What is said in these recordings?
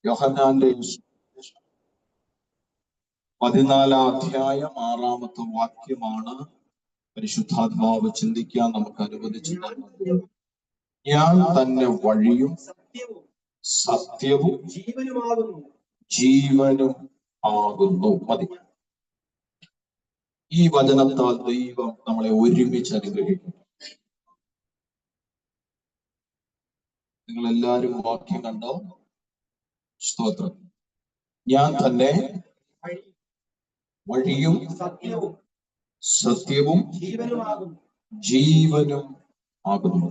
യോഹന്നാന്റെ 14-ാം അധ്യായം 6-ാമത്തെ വാക്യമാണ് പരിശുദ്ധാത്മാവ് ചിന്തിക്കാൻ നമുക്ക് അനുവദിച്ചു തന്നത്. ഞാൻ തന്നെ വഴിയും സത്യവും ജീവനും ആകുന്നു. മതി. ഈ വചനത്താൽ ദൈവം നമ്മളെ ഒരുമിച്ച് അനുഗ്രഹിക്കും. നിങ്ങൾ എല്ലാവരും വാക്യം കണ്ടോ? സ്തോത്രം. ഞാൻ തന്നെ വഴിയും സത്യവും ജീവനും ആകുന്നു.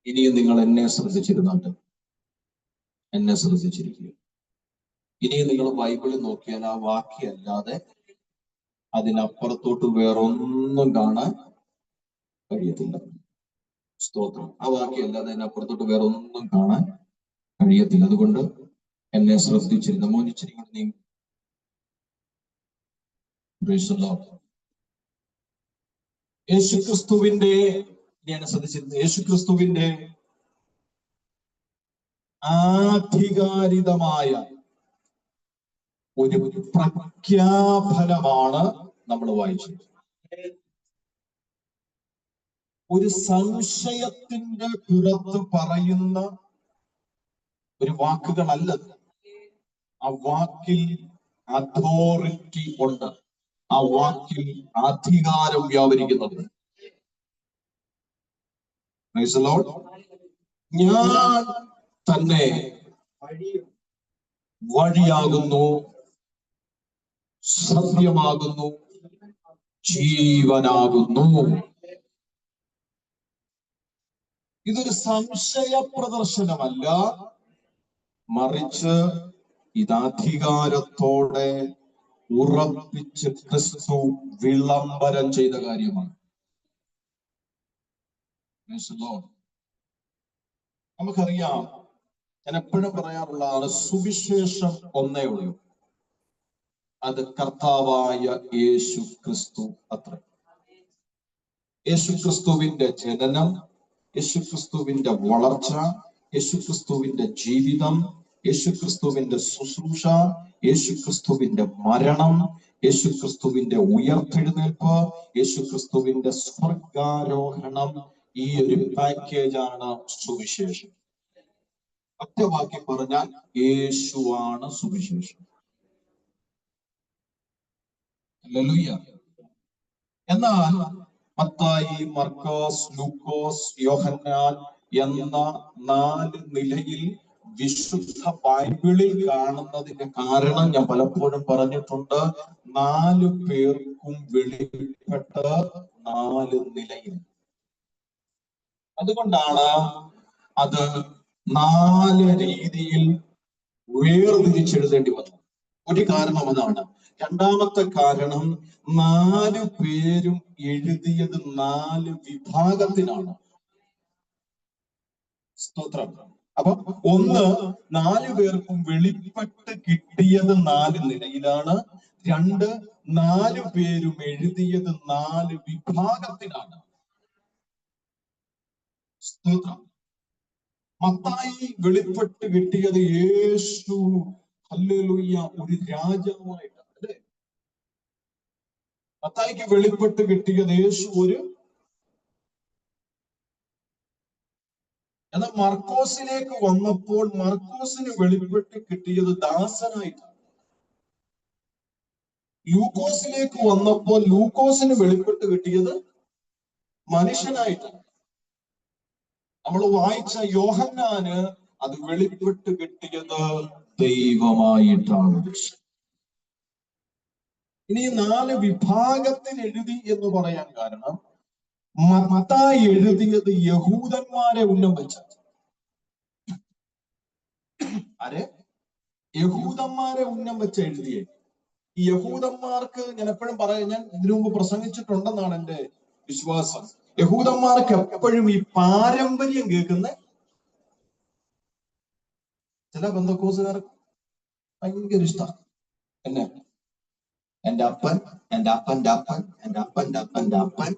ഇനിയും നിങ്ങൾ എന്നെ ശ്രദ്ധിച്ചിരുന്നുണ്ട്, എന്നെ ശ്രദ്ധിച്ചിരിക്കുക. ഇനിയും നിങ്ങൾ ബൈബിളിൽ നോക്കിയാൽ ആ വാക്യമല്ലാതെ അതിനപ്പുറത്തോട്ട് വേറൊന്നും കാണാൻ കഴിയത്തില്ല. സ്തോത്രം. ആ വാക്യമല്ലാതെ അതിനപ്പുറത്തോട്ട് വേറൊന്നും കാണാൻ കഴിയത്തില്ല. അതുകൊണ്ട് എന്നെ ശ്രദ്ധിച്ചിരുന്നു. മോനിച്ചിരിക്കുന്നു. നീ യേശുക്രിസ്തുവിന്റെ ശ്രദ്ധിച്ചിരുന്നു. യേശുക്രിസ്തുവിന്റെ ആധികാരികമായ ഒരു പ്രഖ്യാപനമാണ് നമ്മൾ വായിച്ചത്. ഒരു സംശയത്തിന്റെ പുറത്ത് പറയുന്ന ഒരു വാക്കുകളല്ലത്. ആ വാക്കിൽ അതോറിറ്റി ഉണ്ട്. ആ വാക്കിൽ അധികാരം വ്യാപരിക്കുന്നുണ്ട്. ഞാൻ തന്നെ വഴിയാകുന്നു, സത്യമാകുന്നു, ജീവനാകുന്നു. ഇതൊരു സംശയ പ്രദർശനമല്ല, മറിച്ച് ഇതാധികാരത്തോടെ ഉറപ്പിച്ച് ക്രിസ്തു വിളംബരം ചെയ്ത കാര്യമാണ്. നമുക്കറിയാം, ഞാൻ എപ്പോഴും പറയാറുള്ളതാണ്, സുവിശേഷം ഒന്നേ ഉള്ളൂ. അത് കർത്താവായ യേശു ക്രിസ്തു അത്ര. യേശുക്രിസ്തുവിന്റെ ജനനം, യേശുക്രിസ്തുവിന്റെ വളർച്ച, യേശുക്രിസ്തുവിന്റെ ജീവിതം, യേശുക്രിസ്തുവിന്റെ ശുശ്രൂഷ, യേശുക്രിസ്തുവിന്റെ മരണം, യേശുക്രിസ്തുവിന്റെ ഉയർത്തെഴുന്നേൽപ്പ്, യേശുക്രിസ്തുവിന്റെ സ്വർഗാരോഹണം, ഈ ഒരു പാക്കേജാണ് സുവിശേഷം. ഒറ്റവാക്കി പറഞ്ഞാൽ യേശുവാണ് സുവിശേഷം. ഹല്ലേലൂയ. എന്നാൽ മത്തായി, മർക്കോസ്, ലൂക്കോസ്, യോഹന്നാൻ എന്ന 4 നിലയിൽ വിശുദ്ധ ബൈബിളിൽ കാണുന്നതിന്റെ കാരണം ഞാൻ പലപ്പോഴും പറഞ്ഞിട്ടുണ്ട്. 4 പേർക്കും വെളിപ്പെട്ട 4 നിലയിൽ. അതുകൊണ്ടാണ് അത് 4 രീതിയിൽ വേർതിരിച്ചെഴുതേണ്ടി വന്നത്. ഒരു കാരണം അതാണ്. രണ്ടാമത്തെ കാരണം, 4 പേരും എഴുതിയത് 4 വിഭാഗത്തിനാണ്. സ്തോത്രം. അപ്പൊ 1, 4 പേർക്കും വെളിപ്പെട്ട് കിട്ടിയത് 4 നിലയിലാണ്. 2, 4 പേരും എഴുതിയത് 4 വിഭാഗത്തിനാണ്. സ്തോത്രം. മത്തായി വെളിപ്പെട്ട് കിട്ടിയത് യേശു ഹല്ലേലൂയ ഒരു രാജാവായിട്ടാണ്, അല്ലേ? മത്തായിക്ക് വെളിപ്പെട്ട് കിട്ടിയത് യേശു ഒരു. എന്നാൽ മർക്കോസിലേക്ക് വന്നപ്പോൾ മർക്കോസിന് വെളിപ്പെട്ട് കിട്ടിയത് ദാസനായിട്ടാണ്. ലൂക്കോസിലേക്ക് വന്നപ്പോൾ ലൂക്കോസിന് വെളിപ്പെട്ട് കിട്ടിയത് മനുഷ്യനായിട്ടാണ്. നമ്മൾ വായിച്ച യോഹന്നാന് അത് വെളിപ്പെട്ട് കിട്ടിയത് ദൈവമായിട്ടാണ്. ഇനി 4 വിഭാഗത്തിൽ എഴുതി എന്ന് പറയാൻ കാരണം, മത്തായി എഴുതിയത് യഹൂദന്മാരെ ഉന്നം വെച്ച. ആരെ? യഹൂദന്മാരെ ഉന്നം വെച്ച് എഴുതിയേ. ഈ യഹൂദന്മാർക്ക് ഞാൻ എപ്പോഴും പറയാം, ഞാൻ ഇതിനു മുമ്പ് പ്രസംഗിച്ചിട്ടുണ്ടെന്നാണ് എന്റെ വിശ്വാസം. യഹൂദന്മാർക്ക് എപ്പോഴും ഈ പാരമ്പര്യം കേൾക്കുന്ന ചില ബന്ധക്കോസുകാർക്ക് ഭയങ്കര ഇഷ്ടമാണ്. എന്നെ എന്റെ അപ്പൻ, എന്റെ അപ്പന്റെ അപ്പൻ, എന്റെ അപ്പന്റെ അപ്പന്റെ അപ്പൻ,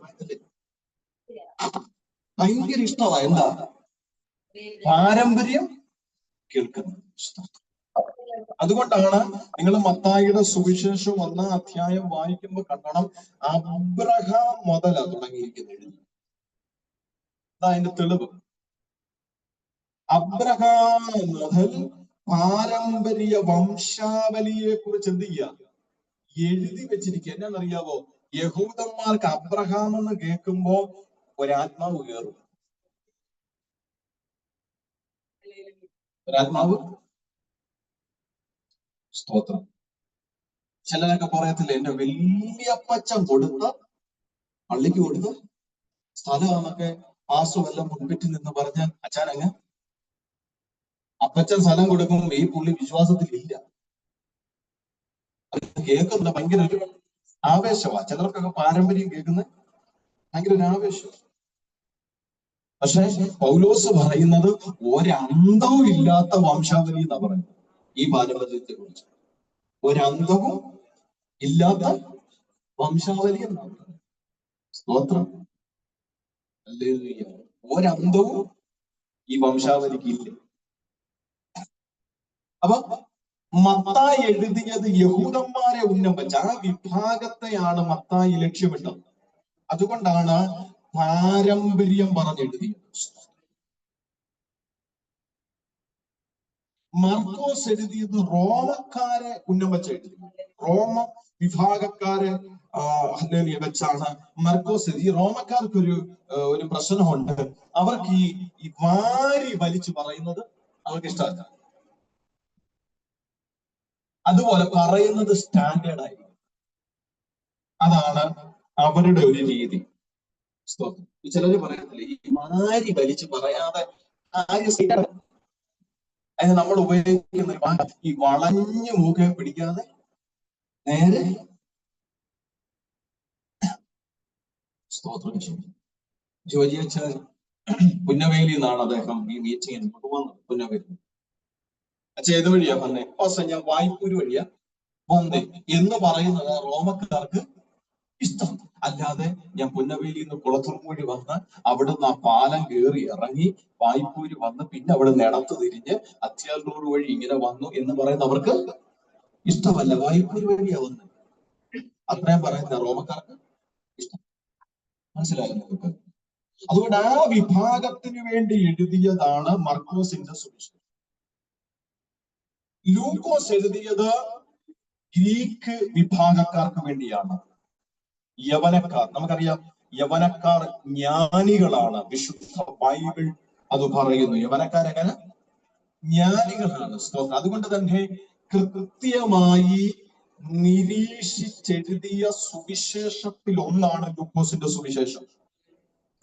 ഭയങ്കര ഇഷ്ടമാണ്. എന്താ? പാരമ്പര്യം കേൾക്കുന്നത്. അതുകൊണ്ടാണ് നിങ്ങൾ മത്തായിയുടെ സുവിശേഷം 1-ാം അധ്യായം വായിക്കുമ്പോൾ കണ്ടണം, അബ്രഹാം മുതല തുടങ്ങിയിരിക്കുന്നത്. അതിന്റെ തെളിവ് അബ്രഹാം മുതൽ പാരമ്പര്യ വംശാവലിയെ കുറിച്ച് എന്ത് ചെയ്യുക, എഴുതി വെച്ചിരിക്കുക. എന്നാന്നറിയാവോ? യഹൂദന്മാർക്ക് അബ്രഹാം എന്ന് കേൾക്കുമ്പോ ഒരാത്മാവ് കയറും. ഒരാത്മാവ്, സ്തോത്രം. ചിലരൊക്കെ പറയത്തില്ല, എന്റെ വലിയപ്പച്ചൻ കൊടുത്ത പള്ളിക്ക് കൊടുത്ത സ്ഥലമാണെന്നൊക്കെ പാസുമെല്ലാം മുൻപിട്ട് നിന്ന് പറഞ്ഞാൽ അച്ഛനങ്ങ് അപ്പച്ചൻ സ്ഥലം കൊടുക്കുമ്പോൾ ഈ പുള്ളി വിശ്വാസത്തിലില്ല. അത് കേൾക്കുന്ന ഭയങ്കര ഒരു ആവേശമാണ്. ചിലർക്കൊക്കെ പാരമ്പര്യം കേൾക്കുന്ന ഭയങ്കര ഒരു ആവേശം. പക്ഷെ പൗലോസ് പറയുന്നത് ഒരന്തവും ഇല്ലാത്ത വംശാവലി എന്നാ പറയുന്നത്. ഈ പാരമ്പര്യത്തെ കുറിച്ച് ഒരന്തവും ഇല്ലാത്ത വംശാവലി എന്നാ പറയുന്നത്. സ്തോത്രം. ഒരന്തവും ഈ വംശാവലിക്ക് ഇല്ല. അപ്പൊ മത്തായി എഴുതിയത് യഹൂദന്മാരെ ഉന്നം വെച്ച ആ വിഭാഗത്തെയാണ് മത്തായി ലക്ഷ്യമിട്ടത്. അതുകൊണ്ടാണ് പാരമ്പര്യം പറഞ്ഞെഴുതിയത്. മർക്കോസ് എഴുതിയത് റോമക്കാരെ ഉന്നം വെച്ച് എഴുതി. റോമ വിഭാഗക്കാരെ വെച്ചാണ് മർക്കോസ് എഴുതി. റോമക്കാർക്ക് ഒരു പ്രശ്നമുണ്ട്. അവർക്ക് ഈ വാരി വലിച്ചു പറയുന്നത് അവർക്ക് ഇഷ്ടമല്ല. അതുപോലെ പറയുന്നത് സ്റ്റാൻഡേർഡ് ആയിരിക്കും. അതാണ് അവരുടെ ഒരു രീതി. ചിലര് പറയത്തില്ലേ, ഈ വാരി വലിച്ചു പറയാതെ അതിന് നമ്മൾ ഉപയോഗിക്കുന്ന ഈ വളഞ്ഞു മൂക്കെ പിടിക്കാതെ നേരെ. സ്തോത്രം. ജോജി അച്ഛൻ പുന്നവേലി എന്നാണ് അദ്ദേഹം ഈ മീറ്റിങ്ങിന് കൊണ്ടുവന്നത്. പുന്നവേലി അച്ഛൻ ഏത് വഴിയാ വന്നേ? ഞാൻ വായ്പൂര് വഴിയാ വന്നേ എന്ന് പറയുന്നത് റോമക്കാർക്ക് ഇഷ്ടം. അല്ലാതെ ഞാൻ പുന്നവേലിയിൽ നിന്ന് കുളത്തൂർമൂഴി വന്ന് അവിടുന്ന് ആ പാലം കയറി ഇറങ്ങി വായ്പൂര് വന്ന് പിന്നെ അവിടെ നടത്തു തിരിഞ്ഞ് അത്യാലൂർ വഴി ഇങ്ങനെ വന്നു എന്ന് പറയുന്ന അവർക്ക് ഇഷ്ടമല്ല. വായ്പൂര് വഴിയാ വന്ന് അത്രയും പറയുന്ന റോമക്കാർക്ക് ഇഷ്ടം. മനസ്സിലായോ നിങ്ങൾക്ക്? അതുകൊണ്ട് ആ വിഭാഗത്തിന് വേണ്ടി എഴുതിയതാണ് മർക്കോസിന്റെ സുവിശേഷം. ലൂക്കോസ് എഴുതിയത് ഗ്രീക്ക് വിഭാഗക്കാർക്ക് വേണ്ടിയാണ്. യവനക്കാർ, നമുക്കറിയാം, യവനക്കാർ ജ്ഞാനികളാണ്. വിശുദ്ധ ബൈബിൾ അത് പറയുന്നു. യവനക്കാരെങ്ങനെ? ജ്ഞാനികളാണ്. അതുകൊണ്ട് തന്നെ കൃത്യമായി നിരീക്ഷിച്ചെഴുതിയ സുവിശേഷത്തിൽ ഒന്നാണ് ലൂക്കോസിന്റെ സുവിശേഷം.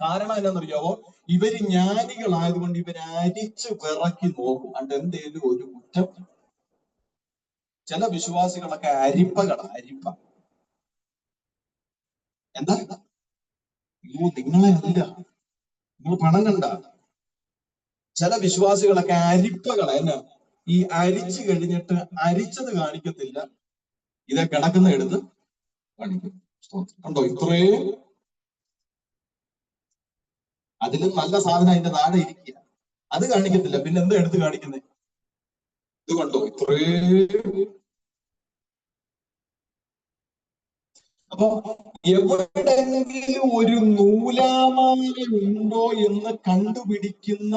കാരണം എന്താണെന്നറിയാവോ? ഇവര് ജ്ഞാനികളായതുകൊണ്ട് ഇവര് അരിച്ച് വിറക്കി നോക്കും. അത് എന്തേലും ഒരു കുറ്റം. ചില വിശ്വാസികളൊക്കെ അരിപ്പ എന്താ? നിങ്ങളെ അല്ല, നിങ്ങൾ പണം കണ്ട. ചില വിശ്വാസികളൊക്കെ അരിപ്പകളെ എന്നാ, ഈ അരിച്ചു കഴിഞ്ഞിട്ട് അരിച്ചത് കാണിക്കത്തില്ല, ഇതെ കിടക്കുന്ന എടുത്ത് കാണിക്കും. കണ്ടോ? ഇത്രയും അതിലും നല്ല സാധനം അതിന്റെ താഴെ ഇരിക്കുക, അത് കാണിക്കത്തില്ല. പിന്നെ എന്താ എടുത്ത് കാണിക്കുന്നത്? ഇത് കണ്ടോ? ഇത്രയും. അപ്പൊ എവിടെയെങ്കിലും ഒരു നൂലാമാല ഉണ്ടോ എന്ന് കണ്ടുപിടിക്കുന്ന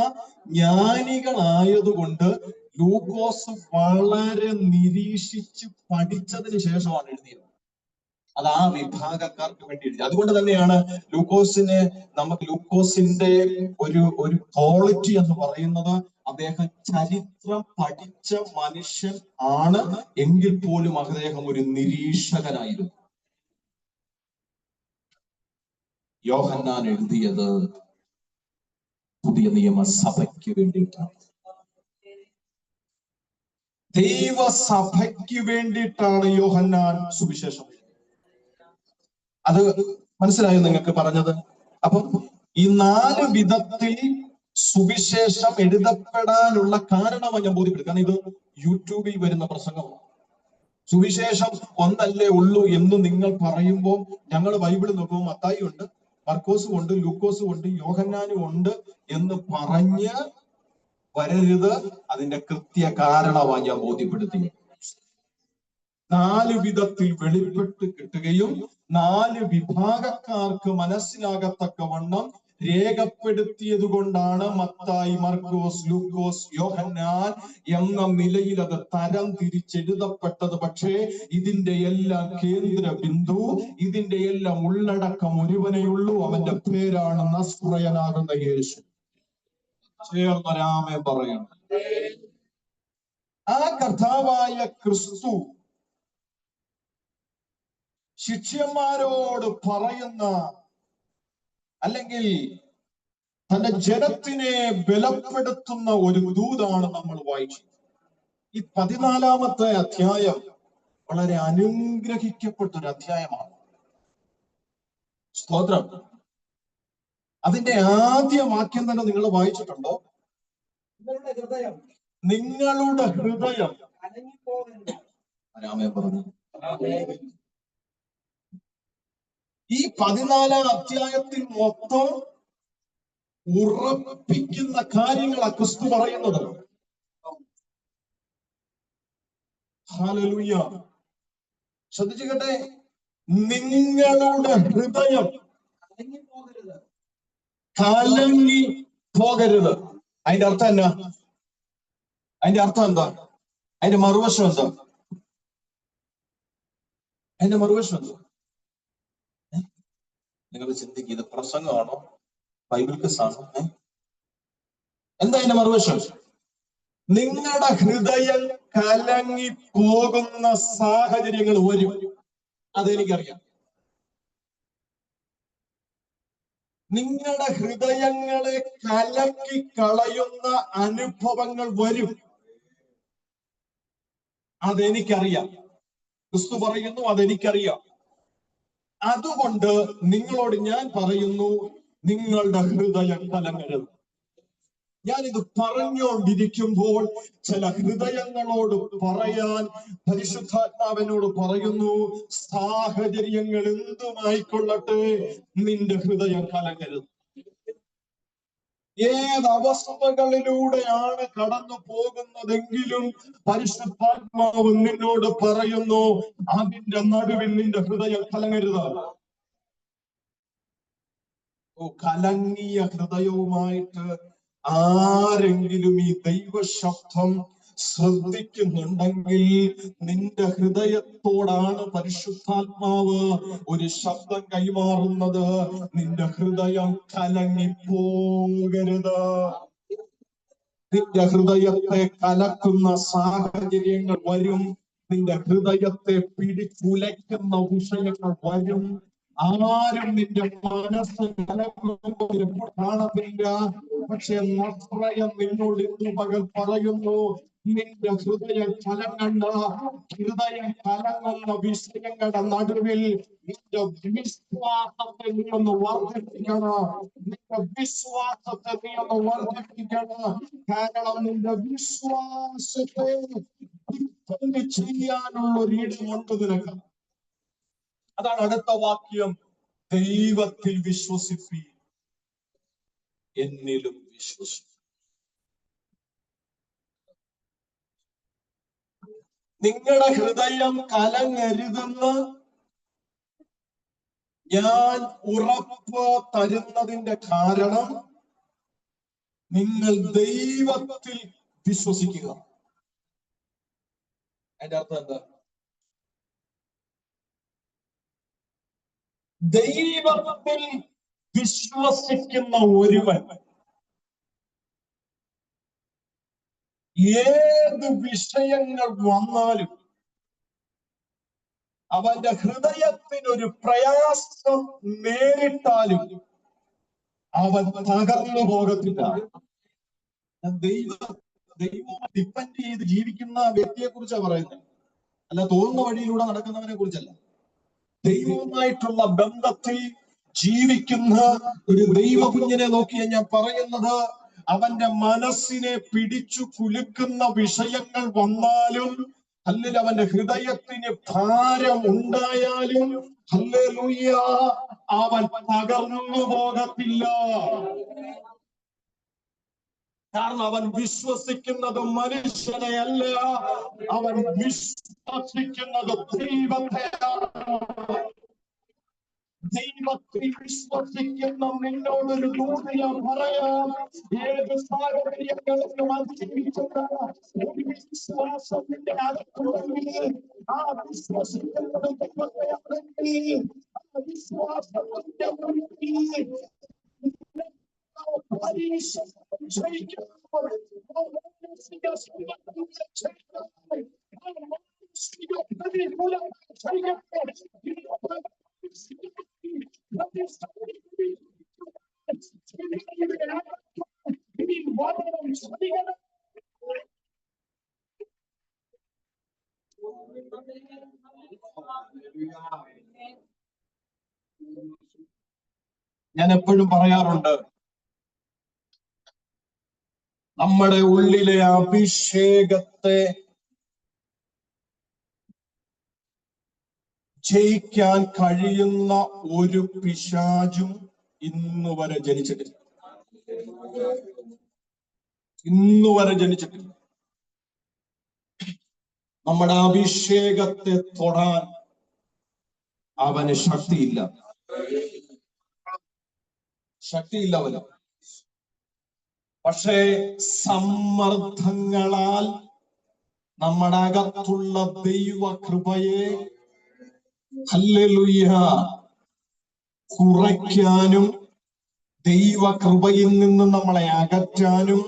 ജ്ഞാനികളായതുകൊണ്ട് ലൂക്കോസ് വളരെ നിരീക്ഷിച്ച് പഠിച്ചതിന് ശേഷമാണ് എഴുതിയത്. അത് ആ വിഭാഗക്കാർക്ക് വേണ്ടി എഴുതി. അതുകൊണ്ട് തന്നെയാണ് ലൂക്കോസിന്റെ ഒരു ക്വാളിറ്റി എന്ന് പറയുന്നത്, അദ്ദേഹം ചരിത്രം പഠിച്ച മനുഷ്യൻ ആണ് എങ്കിൽ പോലും അദ്ദേഹം ഒരു നിരീക്ഷകനായിരുന്നു. യോഹന്നാൻ എഴുതിയത് പുതിയ നിയമസഭയ്ക്ക് വേണ്ടിയിട്ടാണ്. ദൈവസഭയ്ക്ക് വേണ്ടിയിട്ടാണ് യോഹന്നാൻ സുവിശേഷം. അത് മനസ്സിലായോ നിങ്ങൾക്ക് പറഞ്ഞത്? അപ്പം ഈ 4 വിധത്തിൽ സുവിശേഷം എഴുതപ്പെടാനുള്ള കാരണമാണ് ഞാൻ ബോധ്യപ്പെടുന്നത്. കാരണം ഇത് യൂട്യൂബിൽ വരുന്ന പ്രസംഗമാണ്. സുവിശേഷം ഒന്നല്ലേ ഉള്ളൂ എന്ന് നിങ്ങൾ പറയുമ്പോൾ ഞങ്ങൾ ബൈബിൾ നോക്കുമ്പോൾ മത്തായി ഉണ്ട്, മർക്കോസും ഉണ്ട്, ലൂക്കോസും ഉണ്ട്, യോഹന്നാനും ഉണ്ട് എന്ന് പറഞ്ഞ് വരരുത്. അതിന്റെ കൃത്യ കാരണമാണ് ഞാൻ ബോധ്യപ്പെടുത്തി. 4 വിധത്തിൽ വെളിപ്പെട്ട് കിട്ടുകയും 4 വിഭാഗക്കാർക്ക് മനസ്സിലാകത്തക്കവണ്ണം രേഖപ്പെടുത്തിയത് കൊണ്ടാണ് മത്തായി, മർക്കോസ്, ലൂക്കോസ്, യോഹന്നാൻ എന്ന നിലയിൽ അത് തരം തിരിച്ചെഴുതപ്പെട്ടത്. പക്ഷേ ഇതിന്റെ എല്ലാം കേന്ദ്ര ബിന്ദു, ഇതിന്റെ എല്ലാം ഉള്ളടക്കം ഒരുവനെയുള്ളൂ. അവന്റെ പേരാണ് നസ്രയനാകുന്ന യേശു. ചേർന്നരാമേ പറയണം. ആ കർത്താവായ ക്രിസ്തു ശിഷ്യന്മാരോട് പറയുന്ന, അല്ലെങ്കിൽ തന്റെ ജനത്തിനെ ബലപ്പെടുത്തുന്ന ഒരു ദൂതാണ് നമ്മൾ വായിച്ചത്. ഈ 14-ാമത്തെ അധ്യായം വളരെ അനുഗ്രഹിക്കപ്പെട്ട ഒരു അധ്യായമാണ്. സ്തോത്രം. അതിന്റെ ആദ്യ വാക്യം തന്നെ നിങ്ങൾ വായിച്ചിട്ടുണ്ടോ? നിങ്ങളുടെ ഹൃദയം രാമേ പറഞ്ഞു. ഈ 14-ാം അധ്യായത്തിൽ മൊത്തം ഉറപ്പിക്കുന്ന കാര്യങ്ങളാണ് ക്രിസ്തു പറയുന്നത്. ഹല്ലേലൂയ. ശ്രദ്ധിച്ചു കേട്ടെ. നിങ്ങളുടെ ഹൃദയം കലങ്ങി പോകരുത്. അതിന്റെ അർത്ഥം എന്നാ? അതിന്റെ അർത്ഥം എന്താ? അതിന്റെ മറുവശം എന്താ? അതിന്റെ മറുവശം എന്താ? നിങ്ങൾ ചിന്തിക്കുക, ഇത് പ്രസംഗമാണോ ബൈബിൾ ക്ലാസാണോ? എന്താ അതിന്റെ മറുവശം? നിങ്ങളുടെ ഹൃദയം കലങ്ങി പോകുന്ന സാഹചര്യങ്ങൾ വരും. അതെനിക്കറിയാം. നിങ്ങളുടെ ഹൃദയങ്ങളെ കലക്കി കളയുന്ന അനുഭവങ്ങൾ വരും. അതെനിക്കറിയാം. ക്രിസ്തു പറയുന്നു അതെനിക്കറിയാം. അതുകൊണ്ട് നിങ്ങളോട് ഞാൻ പറയുന്നു, നിങ്ങളുടെ ഹൃദയം കലങ്ങരുത്. ഞാനിത് പറഞ്ഞുകൊണ്ടിരിക്കുമ്പോൾ ചില ഹൃദയങ്ങളോട് പറയാൻ പരിശുദ്ധാത്മാവിനോട് പറയുന്നു, സാഹചര്യങ്ങൾ എന്തുമായിക്കൊള്ളട്ടെ, നിന്റെ ഹൃദയം കലങ്ങരുത്. ഏതവസ്ഥകളിലൂടെയാണ് കടന്നു പോകുന്നതെങ്കിലും പരിശുദ്ധാത്മാവ് നിന്നോട് പറയുന്നു, അതിന്റെ നടുവിൽ നിന്റെ ഹൃദയം കലങ്ങരുത്. കലങ്ങിയ ഹൃദയവുമായിട്ട് ആരെങ്കിലും ഈ ദൈവശബ്ദം ശ്രദ്ധിക്കുന്നുണ്ടെങ്കിൽ നിന്റെ ഹൃദയത്തോടാണ് പരിശുദ്ധാത്മാവ് ഒരു ശബ്ദം കൈമാറുന്നത്. നിന്റെ ഹൃദയം കലങ്ങിപ്പോകരുത്. നിന്റെ ഹൃദയത്തെ കലക്കുന്ന സാഹചര്യങ്ങൾ വരും. നിന്റെ ഹൃദയത്തെ പിടിച്ചുലയ്ക്കുന്ന വിഷയങ്ങൾ വരും. ആരും നിന്റെ മനസ്സ് കലക്കുമ്പോൾ കാണത്തില്ല. പക്ഷെ നസ്രയൻ നിന്നോട് ഇന്ന് പകൽ പറയുന്നു, നിന്റെ ഹൃദയം കലങ്ങണ്ട. ഹൃദയം കലങ്ങുന്ന വിഷയങ്ങളുടെ നടുവിൽ നിന്റെ വിശ്വാസത്തെ നീ ഒന്ന് വർദ്ധിപ്പിക്കണം. നിന്റെ വിശ്വാസത്തെ നീ ഒന്ന് വർദ്ധിപ്പിക്കണം. കാരണം നിന്റെ വിശ്വാസത്തെ ചെയ്യാനുള്ള ഒരു ഇടമുണ്ട് നിനക്ക്. അതാണ് അടുത്ത വാക്യം. ദൈവത്തിൽ വിശ്വസിപ്പീൻ, എന്നിലും വിശ്വസിപ്പീൻ. നിങ്ങളുടെ ഹൃദയം കലങ്ങരുതെന്ന് ഞാൻ ഉറപ്പ് തരുന്നതിന്റെ കാരണം നിങ്ങൾ ദൈവത്തിൽ വിശ്വസിക്കുക. അതിന്റെ അർത്ഥം എന്താ? ദൈവത്തിൽ വിശ്വസിക്കുന്ന ഒരുവൻ ഏത് വിഷയങ്ങൾ വന്നാലും അവന്റെ ഹൃദയത്തിനൊരു പ്രയാസം നേരിട്ടാലും അവൻ തകർന്നു പോകത്തില്ല. ദൈവം ഡിപ്പെൻഡ് ചെയ്ത് ജീവിക്കുന്ന വ്യക്തിയെ കുറിച്ചാണ് പറയുന്നത്, അല്ല തോന്നുന്ന വഴിയിലൂടെ നടക്കുന്നവനെ കുറിച്ചല്ല. ദൈവവുമായിട്ടുള്ള ബന്ധത്തിൽ ജീവിക്കുന്ന ഒരു ദൈവകുഞ്ഞിനെ നോക്കിയാൽ ഞാൻ പറയുന്നത്, അവന്റെ മനസ്സിനെ പിടിച്ചു കുലുക്കുന്ന വിഷയങ്ങൾ വന്നാലും, അല്ലെങ്കിൽ അവന്റെ ഹൃദയത്തിന് ഭാരം ഉണ്ടായാലും, ഹല്ലേലൂയ, അവൻ തകർന്നു പോകത്തില്ല. കാരണം അവൻ വിശ്വസിക്കുന്നത് മനുഷ്യനെ അല്ല, അവൻ വിശ്വസിക്കുന്നത് ദൈവത്തെയാണ്. ദൈവത്തിൽ വിശ്വസിക്കുന്ന നിന്നോടൊരു ദൂത് ഞാൻ പറയാം. ഏത് സാഹചര്യങ്ങളിലും അതിജീവിക്കുന്ന ഒരു വിശ്വാസത്തിന്റെ അകത്തുണ്ടെങ്കിൽ, ആ വിശ്വസിക്കുന്നത് ദൈവത്തെയാണെങ്കിൽ, ആ വിശ്വാസത്തിന്റെ മുന്നിൽ പരീക്ഷ ജയിക്കുമ്പോൾ ഞാൻ എപ്പോഴും പറയാറുണ്ട്, നമ്മുടെ ഉള്ളിലെ അഭിഷേകത്തെ ജയിക്കാൻ കഴിയുന്ന ഒരു പിശാചും ഇന്നുവരെ ജനിച്ചിട്ടില്ല. നമ്മുടെ അഭിഷേകത്തെ തൊടാൻ അവന് ശക്തിയില്ല അവന്. പക്ഷേ സമ്മർദ്ദങ്ങളാൽ നമ്മുടെ അകത്തുള്ള ദൈവകൃപയെ ഹല്ലേലൂയ കുറയ്ക്കാനും ദൈവകൃപയിൽ നിന്ന് നമ്മളെ അകറ്റാനും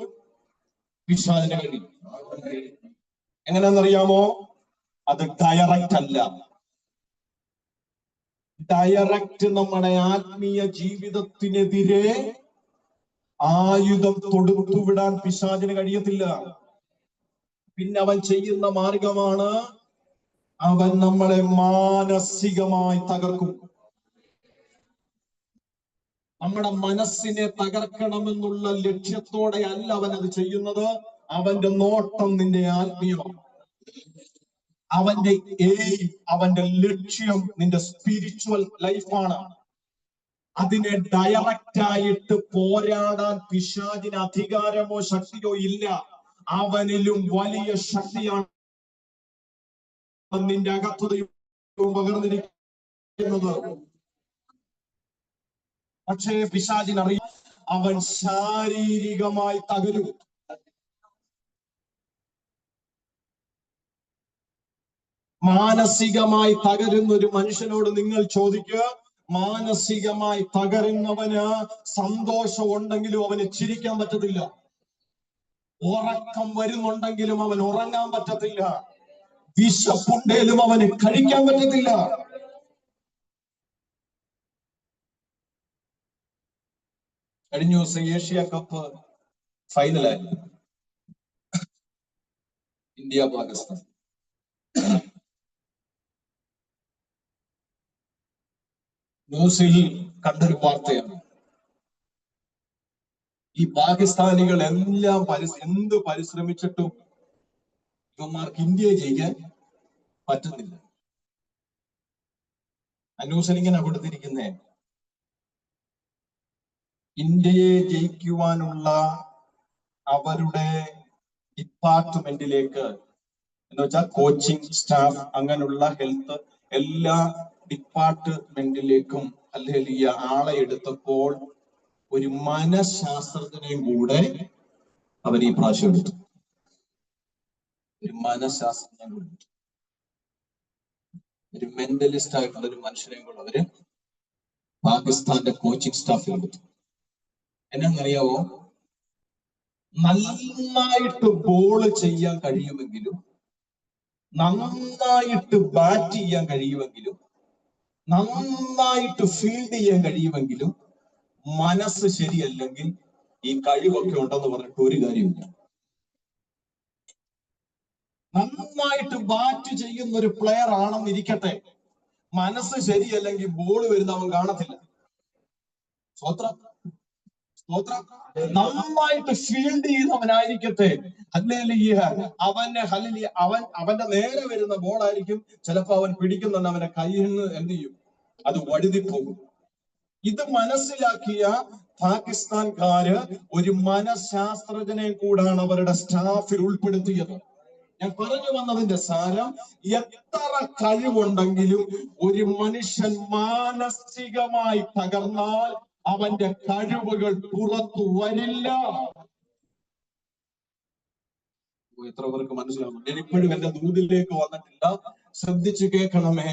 പിശാചിന് കഴിയും. എങ്ങനെയാണെന്നറിയാമോ? അത് ഡയറക്റ്റ് അല്ല. ഡയറക്റ്റ് നമ്മുടെ ആത്മീയ ജീവിതത്തിനെതിരെ ആയുധം തൊടുത്തുവിടാൻ പിശാചിന് കഴിയത്തില്ല. പിന്നെ അവൻ ചെയ്യുന്ന മാർഗമാണ്, അവൻ നമ്മളെ മാനസികമായി തകർക്കും. നമ്മുടെ മനസ്സിനെ തകർക്കണമെന്നുള്ള ലക്ഷ്യത്തോടെ അല്ല അവൻ അത് ചെയ്യുന്നത്. അവന്റെ നോട്ടം നിന്റെ ആത്മീയമാണ്. അവന്റെ ലക്ഷ്യം നിന്റെ സ്പിരിച്വൽ ലൈഫാണ്. അതിനെ ഡയറക്റ്റ് ആയിട്ട് പോരാടാൻ പിശാചിന് അധികാരമോ ശക്തിയോ ഇല്ല. അവനിലും വലിയ ശക്തിയാണ് നിന്റെ അകത്ത് പകർന്നിരിക്കുന്നത്. പക്ഷേ പിശാചിനറിയാം അവൻ ശാരീരികമായി തകരും. മാനസികമായി തകരുന്ന ഒരു മനുഷ്യനോട് നിങ്ങൾ ചോദിക്കുക, മാനസികമായി തകരുന്നവന് സന്തോഷം ഉണ്ടെങ്കിലും അവന് ചിരിക്കാൻ പറ്റത്തില്ല. ഉറക്കം വരുന്നുണ്ടെങ്കിലും അവൻ ഉറങ്ങാൻ പറ്റത്തില്ല. വിശപ്പുണ്ടേലും അവന് കഴിക്കാൻ പറ്റത്തില്ല. കഴിഞ്ഞ ദിവസം ഏഷ്യ കപ്പ് ഫൈനലായിരുന്നു, ഇന്ത്യ പാകിസ്ഥാൻ. ന്യൂസിൽ കണ്ടൊരു വാർത്തയാണ്, ഈ പാകിസ്ഥാനികൾ എല്ലാം എന്ത് പരിശ്രമിച്ചിട്ടും ഇവന്മാർക്ക് ഇന്ത്യയെ ജയിക്കാൻ പറ്റുന്നില്ല. ന്യൂസിൽ ഇങ്ങനെ കൊടുത്തിരിക്കുന്നേ, ഇന്ത്യയെ ജയിക്കുവാനുള്ള അവരുടെ ഡിപ്പാർട്ട്മെന്റിലേക്ക്, എന്ന് വെച്ചാൽ കോച്ചിങ് സ്റ്റാഫ്, അങ്ങനെയുള്ള ഹെൽത്ത് എല്ലാ ഡിപ്പാർട്ട്മെന്റിലേക്കും അല്ലെങ്കിൽ ആളെ എടുത്തപ്പോൾ ഒരു മനഃശാസ്ത്രജ്ഞനെയും കൂടെ അവർ ഈ പ്രാവശ്യം എടുത്തു. ഒരു മനഃശാസ്ത്രജ്ഞൻ കൂടെ, ഒരു മെന്റലിസ്റ്റ് ആയിട്ടുള്ള ഒരു മനുഷ്യനെയും കൂടെ അവര് പാകിസ്ഥാന്റെ കോച്ചിങ് സ്റ്റാഫിൽ എടുത്തു. എന്നാന്നറിയാവോ? നന്നായിട്ട് ബോള് ചെയ്യാൻ കഴിയുമെങ്കിലും, നന്നായിട്ട് ബാറ്റ് ചെയ്യാൻ കഴിയുമെങ്കിലും, നന്നായിട്ട് ഫീൽഡ് ചെയ്യാൻ കഴിയുമെങ്കിലും മനസ്സ് ശരിയല്ലെങ്കിൽ ഈ കഴിവൊക്കെ ഉണ്ടെന്ന് പറഞ്ഞിട്ട് ഒരു കാര്യമില്ല. നന്നായിട്ട് ബാറ്റ് ചെയ്യുന്ന ഒരു പ്ലെയർ ആണെന്ന് ഇരിക്കട്ടെ, മനസ്സ് ശരിയല്ലെങ്കിൽ ബോള് വരുന്ന അവൻ കാണത്തില്ല. സ്വത്രം നന്നായിട്ട് ഫീൽഡ് ചെയ്യുന്നവനായിരിക്കട്ടെ, അവന്റെ നേരെ വരുന്ന ബോളായിരിക്കും ചിലപ്പോ അവൻ പിടിക്കുന്നുണ്ട്, അവന്റെ കയ്യിൽ നിന്ന് എന്ത് ചെയ്യും, അത് വഴുതിപ്പോകും. ഇത് മനസ്സിലാക്കിയ പാകിസ്ഥാൻകാര് ഒരു മനഃശാസ്ത്രജ്ഞനെ കൂടാണ് അവരുടെ സ്റ്റാഫിൽ ഉൾപ്പെടുത്തിയത്. ഞാൻ പറഞ്ഞു വന്നതിന്റെ സാരം, എത്ര കഴിവുണ്ടെങ്കിലും ഒരു മനുഷ്യൻ മാനസികമായി തകർന്നാൽ അവന്റെ കഴിവുകൾ പുറത്തു വരില്ല. എത്ര പേർക്ക് മനസ്സിലാവും? എനിപ്പോഴും എന്റെ ദൂതിലേക്ക് വന്നിട്ടില്ല, ശ്രദ്ധിച്ചു കേൾക്കണമേ.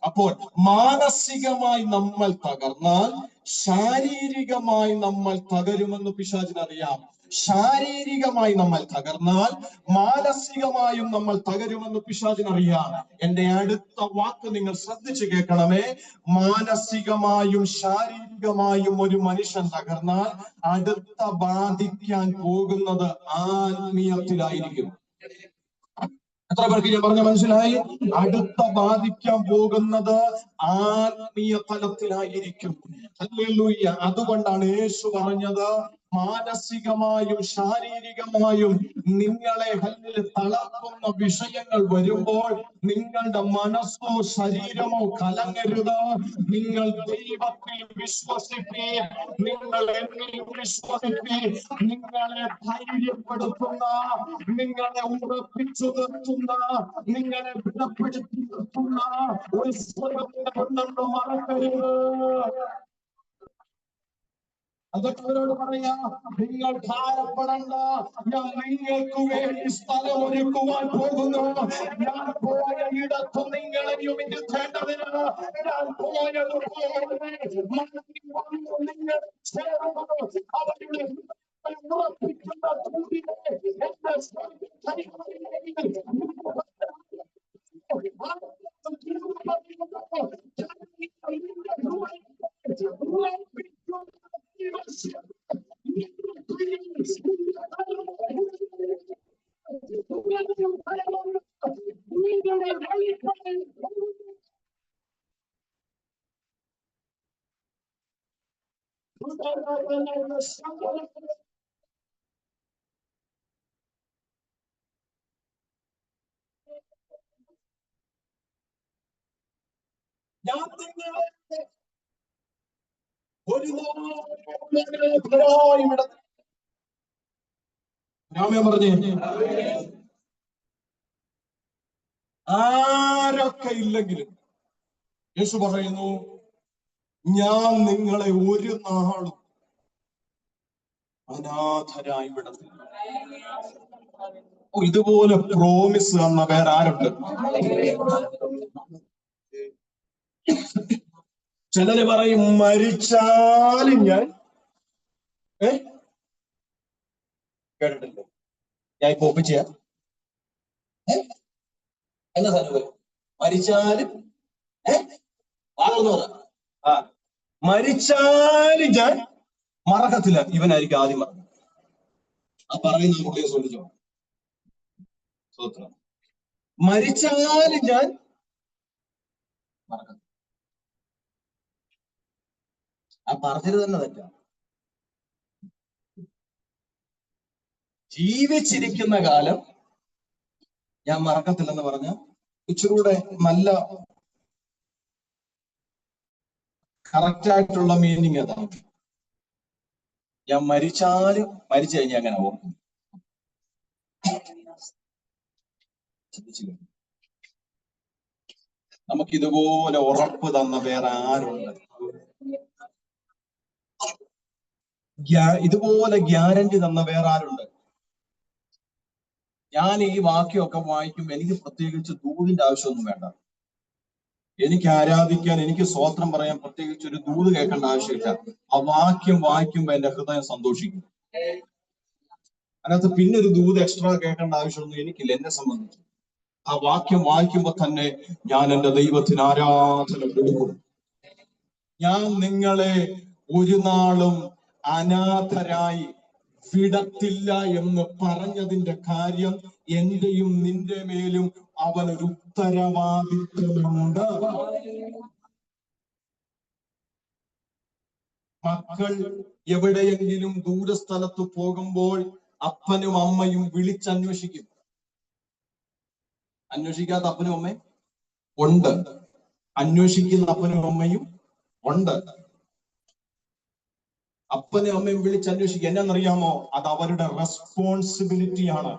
അപ്പോൾ മാനസികമായി നമ്മൾ തകർന്നാൽ ശാരീരികമായി നമ്മൾ തകരുമെന്ന് പിശാചിനറിയാം. ശാരീരികമായി നമ്മൾ തകർന്നാൽ മാനസികമായും നമ്മൾ തകരുമെന്ന് പിശാചിനറിയാം. എന്റെ അടുത്ത വാക്ക് നിങ്ങൾ ശ്രദ്ധിച്ചു കേൾക്കണമേ. മാനസികമായും ശാരീരികമായും ഒരു മനുഷ്യൻ തകർന്നാൽ അടുത്ത ബാധിക്കാൻ പോകുന്നത് ആത്മീയത്തിലായിരിക്കും. എത്ര പേർക്ക് ഞാൻ പറഞ്ഞ മനസ്സിലായി? അടുത്ത ബാധിക്കാൻ പോകുന്നത് ആത്മീയ തലത്തിലായിരിക്കും. ഹല്ലേലൂയ. അതുകൊണ്ടാണ് യേശു പറഞ്ഞത്, മാനസികമായും ശാരീരികമായും നിങ്ങളെ തളർത്തുന്ന വിഷയങ്ങൾ വരുമ്പോൾ നിങ്ങളുടെ മനസ്സോ ശരീരമോ കലങ്ങരുത്. നിങ്ങൾ ദൈവത്തിൽ വിശ്വസിപ്പി, നിങ്ങൾ എന്നിൽ വിശ്വസിപ്പി. നിങ്ങളെ ധൈര്യപ്പെടുത്തുന്ന, നിങ്ങളെ ഉറപ്പിച്ചു നിർത്തുന്ന, നിങ്ങളെ ബലപ്പെടുത്തി നിർത്തുന്ന ഒരു സ്വരമുണ്ടെന്ന് മറക്കരുത്. അതൊക്കെ അവരോട് പറയാ, നിങ്ങൾ ഭാരപ്പെടണ്ട, ഞാൻ നിങ്ങൾക്ക് വേണ്ടി സ്ഥലമൊരുക്കുവാൻ പോകുന്നു. ഞാൻ പോയ ഇടത്ത് നിങ്ങളെയും ഇരുത്തേണ്ടതിന് ഞാൻ പോയതുപോലെ നിങ്ങൾ ചേർന്നത് അവരുടെ ഉറപ്പിക്കുന്ന ദൂതിനെ എന്റെ ഞാൻ നിങ്ങളെ ഒരു രാമൻ പറഞ്ഞേ, ആരൊക്കെ ഇല്ലെങ്കിലും യേശു പറയുന്നു, ഞാൻ നിങ്ങളെ ഒരു നാളും അനാഥരായി വിടത്തില്ല. ഇതുപോലെ പ്രോമിസ് തന്ന വേറെ ആരുണ്ട്? ചിലര് പറയും മരിച്ചാലും ഞാൻ കേട്ടിട്ടില്ല. ഞാൻ ഇപ്പൊ ഒപ്പിച്ച എന്താ സാധനം? മരിച്ചാലും മരിച്ചാലും ഞാൻ മറക്കത്തില്ല. ഇവനായിരിക്കും ആദ്യം മറക്കുന്നത്. ആ പറയുന്ന പുള്ളിയെ ശ്രദ്ധിച്ചോ. മരിച്ചാലും ഞാൻ മറക്കത്തില്ല. ആ പറഞ്ഞത് തന്നെ തെറ്റാണ്. ജീവിച്ചിരിക്കുന്ന കാലം ഞാൻ മറക്കത്തില്ലെന്ന് പറഞ്ഞ ഇച്ചിരൂടെ നല്ല കറക്റ്റായിട്ടുള്ള മീനിങ് അതാണ്. ഞാൻ മരിച്ചാലും മരിച്ചു കഴിഞ്ഞാൽ അങ്ങനെ ഓർക്കും. നമുക്കിതുപോലെ ഉറപ്പ് തന്ന വേറെ ആരുണ്ട്? ഇതുപോലെ ഗ്യാരണ്ടി തന്ന വേറെ ആരുണ്ട്? ഞാൻ ഈ വാക്യമൊക്കെ വായിക്കുമ്പോൾ എനിക്ക് പ്രത്യേകിച്ച് ദൂതിന്റെ ആവശ്യമൊന്നും വേണ്ട. എനിക്ക് ആരാധിക്കാൻ, എനിക്ക് സ്തോത്രം പറയാൻ പ്രത്യേകിച്ച് ഒരു ദൂത് കേൾക്കേണ്ട ആവശ്യമില്ല. ആ വാക്യം വായിക്കുമ്പോ എന്റെ ഹൃദയം സന്തോഷിക്കും. അതിനകത്ത് പിന്നെ ഒരു ദൂത് എക്സ്ട്രാ കേൾക്കേണ്ട ആവശ്യമൊന്നും എനിക്കില്ല. എന്നെ സംബന്ധിച്ച് ആ വാക്യം വായിക്കുമ്പോ തന്നെ ഞാൻ എന്റെ ദൈവത്തിന് ആരാധന കൊടുക്കും. ഞാൻ നിങ്ങളെ ഒരു നാളും അനാഥരായി വിടത്തില്ല എന്ന് പറഞ്ഞതിന്റെ കാര്യം, എന്റെയും നിന്റെ മേലും അവനൊരു ഉത്തരവാദിത്വമുണ്ട്. മക്കൾ എവിടെയെങ്കിലും ദൂരസ്ഥലത്ത് പോകുമ്പോൾ അപ്പനും അമ്മയും വിളിച്ചന്വേഷിക്കും. അന്വേഷിക്കാത്ത അപ്പനും അമ്മയും ഉണ്ട്, അന്വേഷിക്കുന്ന അപ്പനും അമ്മയും ഉണ്ട്. അപ്പനും അമ്മയും വിളിച്ചന്വേഷിക്കുക. എന്നാന്നറിയാമോ? അത് അവരുടെ റെസ്പോൺസിബിലിറ്റിയാണ്.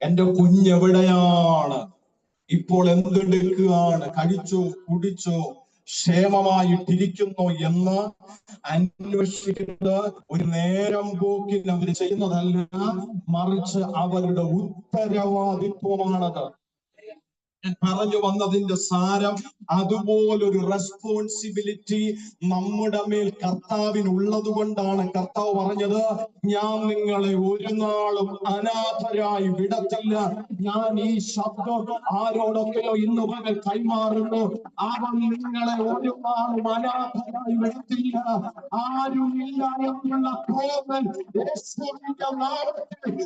എന്റെ കുഞ്ഞെവിടെയാണ്, ഇപ്പോൾ എന്തെടുക്കുകയാണ്, കഴിച്ചോ കുടിച്ചോ ക്ഷേമമായിട്ടിരിക്കുന്നു എന്ന് അന്വേഷിക്കുന്നത് ഒരു നേരം പോക്കിൽ അവർ ചെയ്യുന്നതല്ല, മറിച്ച് അവരുടെ ഉത്തരവാദിത്വമാണത്. പറഞ്ഞു വന്നതിന്റെ സാരം, അതുപോലൊരു റെസ്പോൺസിബിലിറ്റി നമ്മുടെ മേൽ കർത്താവിനുള്ളത് കൊണ്ടാണ് കർത്താവ് പറഞ്ഞത്, ഞാൻ നിങ്ങളെ ഒരു നാളും അനാഥരായി വിടത്തില്ല. ഞാൻ ഈ ശബ്ദം ആരോടൊക്കെയോ ഇന്ന് പകൽ കൈമാറുന്നു. അവൻ നിങ്ങളെ ഒരു നാളും അനാഥരായി വിടത്തില്ല. ആരുമില്ല എന്നുള്ള തോന്നൽ യേശുവിന്റെ നാമത്തിൽ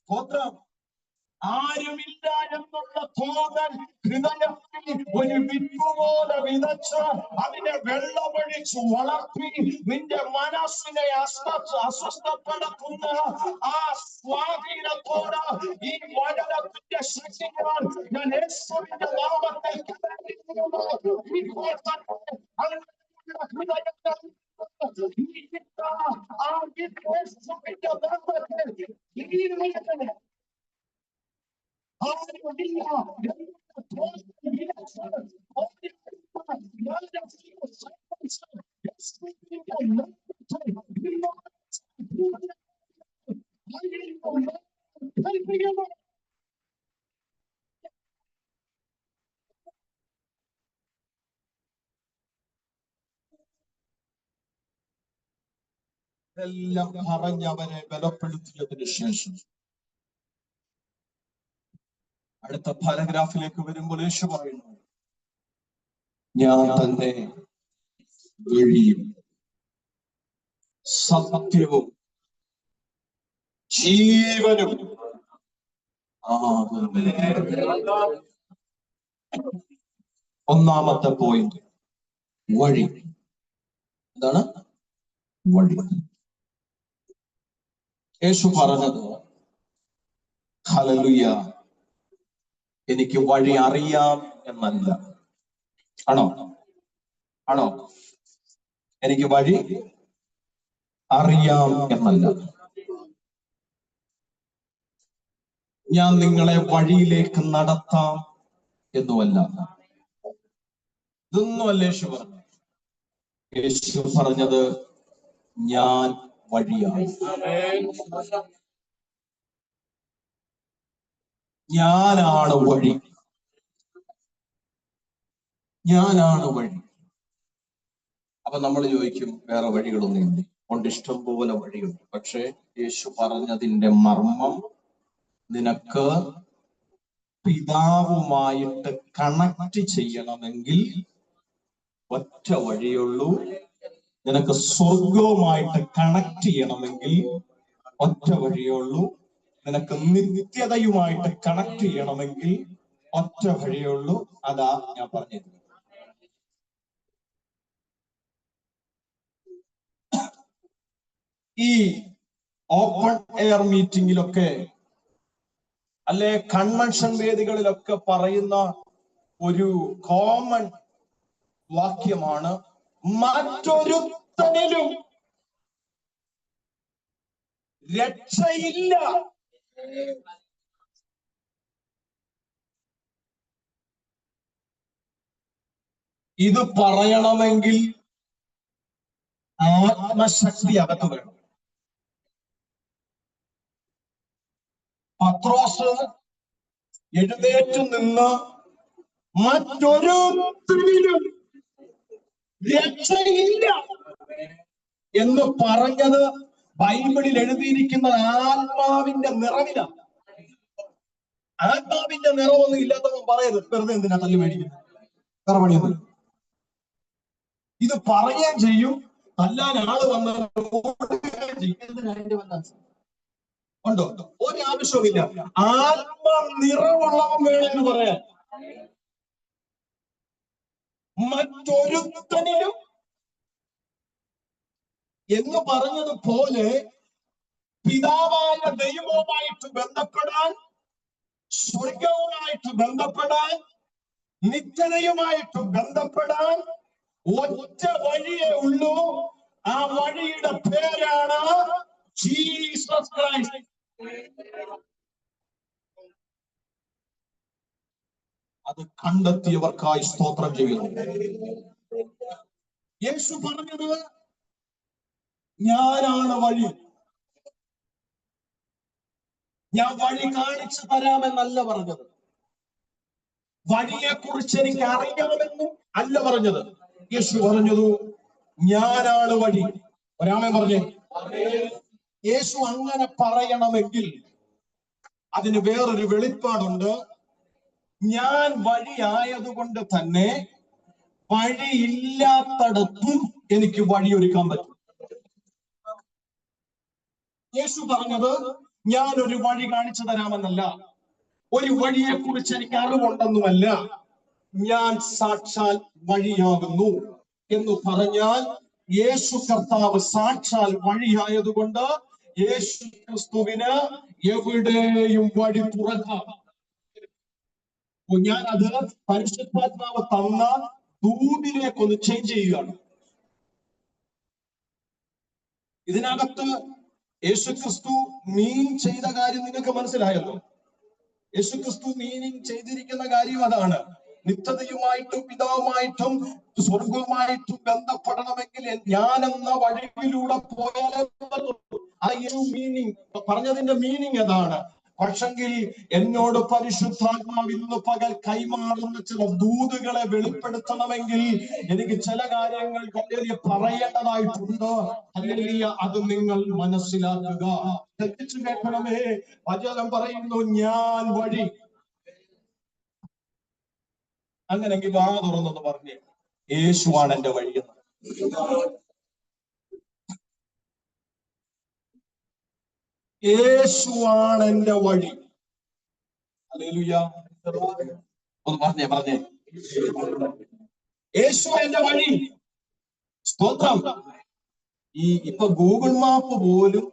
സ്തോത്രം. ആരുമില്ല എന്നുള്ള തോന്നൽ ഹൃദയത്തിൽ ഒരു വിത്ത് പോലെ വിതച്ച് അതിനെ വെള്ളമൊഴിച്ച് വളർത്തി നിന്റെ മനസ്സിനെ അസ്വസ്ഥപ്പെടുത്തുന്ന ആ സ്വാധീനത്തോട് ഈ വചനത്തിന്റെ ശക്തിയാൽ ഞാൻ യേശുവിന്റെ നാമത്തിൽ എല്ലാം പറഞ്ഞവരെ ബലപ്പെടുത്തിയതിനു ശേഷം അടുത്ത പാരഗ്രാഫിലേക്ക് വരുമ്പോൾ യേശു പറയുന്നു, ഞാൻ തന്നെ വഴിയും സത്യവും ജീവനും ആകുന്നു. ഒന്നാമത്തെ പോയിന്റ്, വഴി. എന്താണ് വഴി? യേശു പറഞ്ഞത്, ഹല്ലേലൂയ, എനിക്ക് വഴി അറിയാം എന്നല്ല. ആണോ? ആണോ? എനിക്ക് വഴി അറിയാം എന്നല്ല. ഞാൻ നിങ്ങളെ വഴിയിലേക്ക് നടത്താം എന്നുമല്ല. ഇതൊന്നുമല്ല യേശു പറഞ്ഞു. യേശു പറഞ്ഞത്, ഞാൻ വഴിയാണ്. ഞാനാണ് വഴി. ഞാനാണ് വഴി. അപ്പൊ നമ്മൾ ചോദിക്കും, വേറെ വഴികളൊന്നുമില്ല? കൊണ്ട് ഇഷ്ടം പോലെ വഴിയുണ്ട്. പക്ഷെ യേശു പറഞ്ഞതിന്റെ മർമ്മം, നിനക്ക് പിതാവുമായിട്ട് കണക്ട് ചെയ്യണമെങ്കിൽ ഒറ്റ വഴിയുള്ളൂ. നിനക്ക് സ്വർഗവുമായിട്ട് കണക്ട് ചെയ്യണമെങ്കിൽ ഒറ്റ വഴിയുള്ളൂ. നിനക്ക് നിത്യതയുമായിട്ട് കണക്ട് ചെയ്യണമെങ്കിൽ ഒറ്റ വഴിയുള്ളൂ. അതാ ഞാൻ പറഞ്ഞത്. ഈ ഓപ്പൺ എയർ മീറ്റിംഗിലൊക്കെ അല്ലെ കൺവെൻഷൻ വേദികളിലൊക്കെ പറയുന്ന ഒരു കോമൺ വാക്യമാണ്, മറ്റൊരുത്തനിലും രക്ഷയില്ല. ഇത് പറയണമെങ്കിൽ ആത്മശക്തി അകത്ത് വേണം. പത്രോസ് എഴുന്നേറ്റ് നിന്ന് മറ്റൊരുത്തനിലും രക്ഷയില്ല എന്ന് പറഞ്ഞത് ബൈബിളിൽ എഴുതിയിരിക്കുന്ന ആത്മാവിന്റെ നിറവിലാണ്. ആത്മാവിന്റെ നിറവൊന്നും ഇല്ലാത്തവൻ പറയരുത്, വെറുതെ എന്തിനാ തല്ലു മേടിക്കുന്നത്, വേറെ പണിയൊന്നും. ഇത് പറയുകയും ചെയ്യും, തല്ലാൻ ആള് വന്ന ഉണ്ടോ? ഒരാവശ്യവുമില്ല. ആത്മ നിറവുള്ളവൻ വേണമെന്ന് പറയാൻ. മറ്റൊരുത്തനിലും എന്ന് പറഞ്ഞതുപോലെ പിതാവായ ദൈവവുമായിട്ട് ബന്ധപ്പെടാൻ, സ്വർഗവുമായിട്ട് ബന്ധപ്പെടാൻ, നിത്യതയുമായിട്ട് ബന്ധപ്പെടാൻ ഒറ്റ വഴിയേ ഉള്ളൂ. ആ വഴിയുടെ പേരാണ് ജീസസ് ക്രൈസ്റ്റ്. അത് കണ്ടെത്തിയവർക്കായി സ്തോത്രം ചെയ്യുന്നു. യേശു പറഞ്ഞത് ഞാനാണ് വഴി, ഞാൻ വഴി കാണിച്ചു തരാമെന്നല്ല പറഞ്ഞത്. വഴിയെ കുറിച്ച് എനിക്ക് അറിയാമെന്നും അല്ല പറഞ്ഞത്. യേശു പറഞ്ഞത് ഞാനാണ് വഴി. ഒരാമൻ പറഞ്ഞേ. യേശു അങ്ങനെ പറയണമെങ്കിൽ അതിന് വേറൊരു വെളിപ്പാടുണ്ട്. ഞാൻ വഴിയായതുകൊണ്ട് തന്നെ വഴിയില്ലാത്തടത്തും എനിക്ക് വഴിയൊരുക്കാൻ പറ്റും. യേശു പറഞ്ഞത് ഞാനൊരു വഴി കാണിച്ചു തരാമെന്നല്ല, ഒരു വഴിയെ കുറിച്ച് എനിക്ക് അറിവുണ്ടെന്നുമല്ല, ഞാൻ സാക്ഷാൽ വഴിയാകുന്നു എന്ന് പറഞ്ഞാൽ യേശു കർത്താവ് സാക്ഷാൽ വഴിയായതുകൊണ്ട് യേശു ക്രിസ്തുവിന് എവിടെയും വഴി തുറക്കാം. ഞാൻ അത് പരിശുദ്ധാത്മാവ് തന്ന ദൂതിലേക്കൊന്ന് ചേഞ്ച് ചെയ്യുകയാണ്. ഇതിനകത്ത് യേശുക്രിസ്തു മീൻ ചെയ്ത കാര്യം നിങ്ങൾക്ക് മനസ്സിലായല്ലോ. യേശുക്രിസ്തു മീനിങ് ചെയ്തിരിക്കുന്ന കാര്യം അതാണ്. നിത്യതയുമായിട്ടും പിതാവുമായിട്ടും സ്വർഗവുമായിട്ടും ബന്ധപ്പെടണമെങ്കിൽ ഞാനെന്ന വഴിയിലൂടെ പോയാലേ ആ മീനിങ് പറഞ്ഞതിന്റെ മീനിങ് അതാണ്. പക്ഷെങ്കിൽ എന്നോട് പരിശുദ്ധാത്മാവ് ഇന്ന് പകൽ കൈമാറുന്ന ചില ദൂതുകളെ വെളിപ്പെടുത്തണമെങ്കിൽ എനിക്ക് ചില കാര്യങ്ങൾ പറയേണ്ടതായിട്ടുണ്ട്. അത് നിങ്ങൾ മനസ്സിലാക്കുക, ശ്രദ്ധിച്ചു കേൾക്കണമേ. വചനം പറയുന്നു ഞാൻ വഴി. അങ്ങനെങ്കിൽ വാ തുറന്നൊന്ന് പറഞ്ഞേ, യേശുവാണ് എന്റെ വഴി എന്ന്. യേശുവാണ് എന്റെ വഴി. ഹല്ലേലൂയ. ഒന്ന് പറഞ്ഞേ യേശു എന്റെ വഴി. സ്തോത്രം. ഇപ്പൊ ഗൂഗിൾ മാപ്പ് പോലും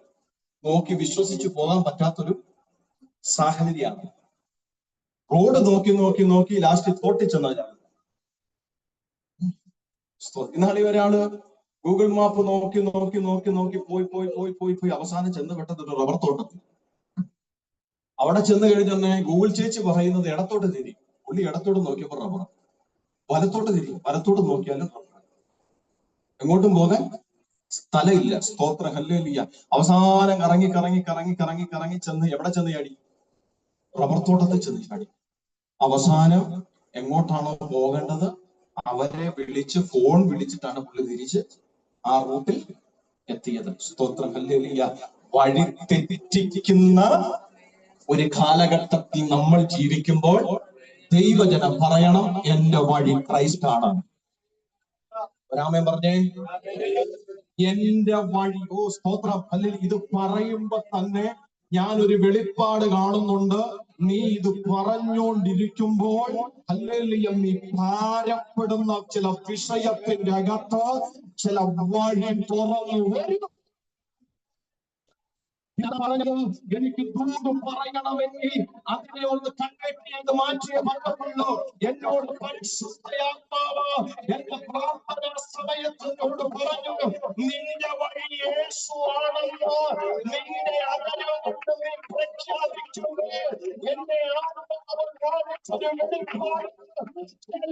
നോക്കി വിശ്വസിച്ച് പോകാൻ പറ്റാത്തൊരു സാഹചര്യമാണ്. റോഡ് നോക്കി നോക്കി നോക്കി ലാസ്റ്റ് തോട്ടിൽ ചെന്നവരാണ്. ഇന്നാളി ഒരാള് ഗൂഗിൾ മാപ്പ് നോക്കി നോക്കി നോക്കി നോക്കി പോയി പോയി പോയി പോയി പോയി അവസാനം ചെന്ന് പെട്ടത് റബ്ബർ തോട്ടത്തിൽ. അവിടെ ചെന്ന് കഴിഞ്ഞന്നെ ഗൂഗിൾ ചേച്ചി പറയുന്നത് ഇടത്തോട്ട് തിരി. പുള്ളി ഇടത്തോട്ട് നോക്കിയപ്പോ റബ്ബർ, വലത്തോട്ട് തിരി, വലത്തോട്ട് നോക്കിയാലും റബ്ബർ. എങ്ങോട്ടും പോകാൻ സ്ഥലമില്ല. സ്തോത്ര ഹല്ലേലൂയ. അവസാനം കറങ്ങി കറങ്ങി കറങ്ങി കറങ്ങി കറങ്ങി ചെന്ന് എവിടെ ചെന്ന് ചാടി? റബ്ബർ തോട്ടത്തിൽ ചെന്ന് ചാടി. അവസാനം എങ്ങോട്ടാണോ പോകേണ്ടത് അവരെ വിളിച്ച് ഫോൺ വിളിച്ചിട്ടാണ് പുള്ളി തിരിച്ച് ആ റൂട്ടിൽ എത്തിയത്. സ്തോത്രം ഹല്ലേലൂയ. വഴി തെറ്റിക്കുന്ന ഒരു കാലഘട്ടത്തിൽ നമ്മൾ ജീവിക്കുമ്പോൾ ദൈവജനം പറയണം എന്റെ വഴി ക്രൈസ്റ്റ് ആണ്. രാമൻ പറഞ്ഞേ എന്റെ വഴി. ഓ സ്തോത്രം. അല്ലെങ്കിൽ ഇത് പറയുമ്പോ തന്നെ ഞാനൊരു വെളിപ്പാട് കാണുന്നുണ്ട്. നീ ഇത് പറഞ്ഞുകൊണ്ടിരിക്കുമ്പോൾ ഹല്ലേലൂയ നീ ഭാരപ്പെടുന്ന ചില വിഷയത്തിന്റെ അകത്ത് ചില വഴി തുറന്നു വരും. എനിക്ക് ദൂത് പറയണമെങ്കിൽ അതിനെ ഒന്ന് കണ്ടക്ട് ചെയ്ത് മാറ്റിയേ പറ്റത്തുള്ളൂ. എന്നോട് പരിശുദ്ധയാത്മാവ് എന്റെ പ്രാർത്ഥനാ സമയത്തിനോട് പറഞ്ഞു, നിന്റെ വഴി യേശു ആണെന്ന് നിന്റെ അതരം കൊണ്ട് നീ പ്രഖ്യാപിക്കുന്നു. എന്റെ ആത്മാവ് കാണിച്ചൊരു വെളിപ്പാട് ചില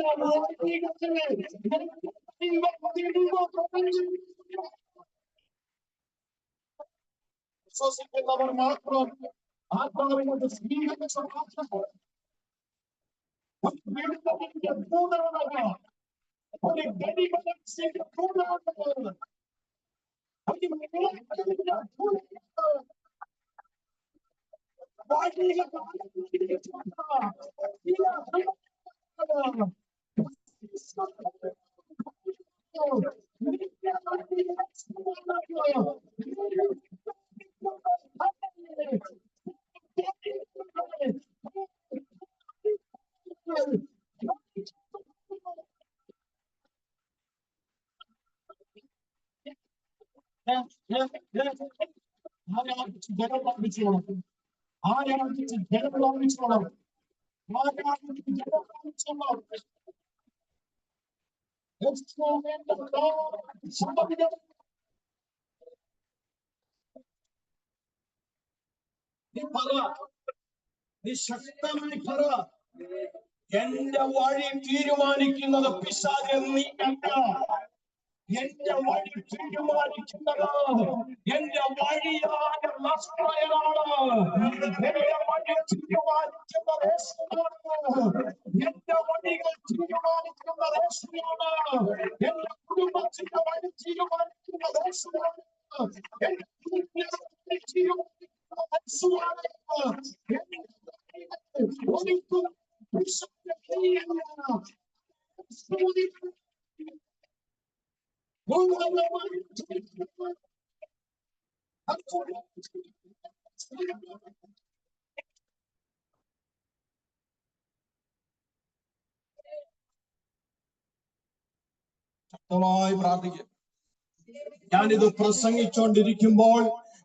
വഴികളെ വിശ്വസിക്കുന്നവർ മാത്രം ആത്മാവിനോട് സ്വീകരിച്ച മാത്രം ഒരു ഗതികലക്ഷ്യന്റെ പൂർണ്ണമാണ്. ശക്തമായി പറ, എന്റെ വഴി തീരുമാനിക്കുന്നത് പിശാച് നീ അല്ല. എന്റെ വഴി തീരുമാനിക്കുന്നത് എന്റെ വഴിയായ നസ്രായനാണ്. എന്റെ വഴി തീരുമാനിക്കുന്നത് യേശുവാണ്. എന്റെ വഴികൾ തീരുമാനിക്കുന്നത് യേശുവാണ്. എന്റെ കുടുംബത്തിന്റെ വഴി തീരുമാനിക്കുന്നത് യേശുവാണ്. എന്റെ കുടുംബത്തെ തീരുമാനിക്കുന്നത് യേശുവാണ്. ഒരിക്കലും ശക്തമായി പ്രാർത്ഥിക്കുക. ഞാനിത് പ്രസംഗിച്ചുകൊണ്ടിരിക്കുമ്പോൾ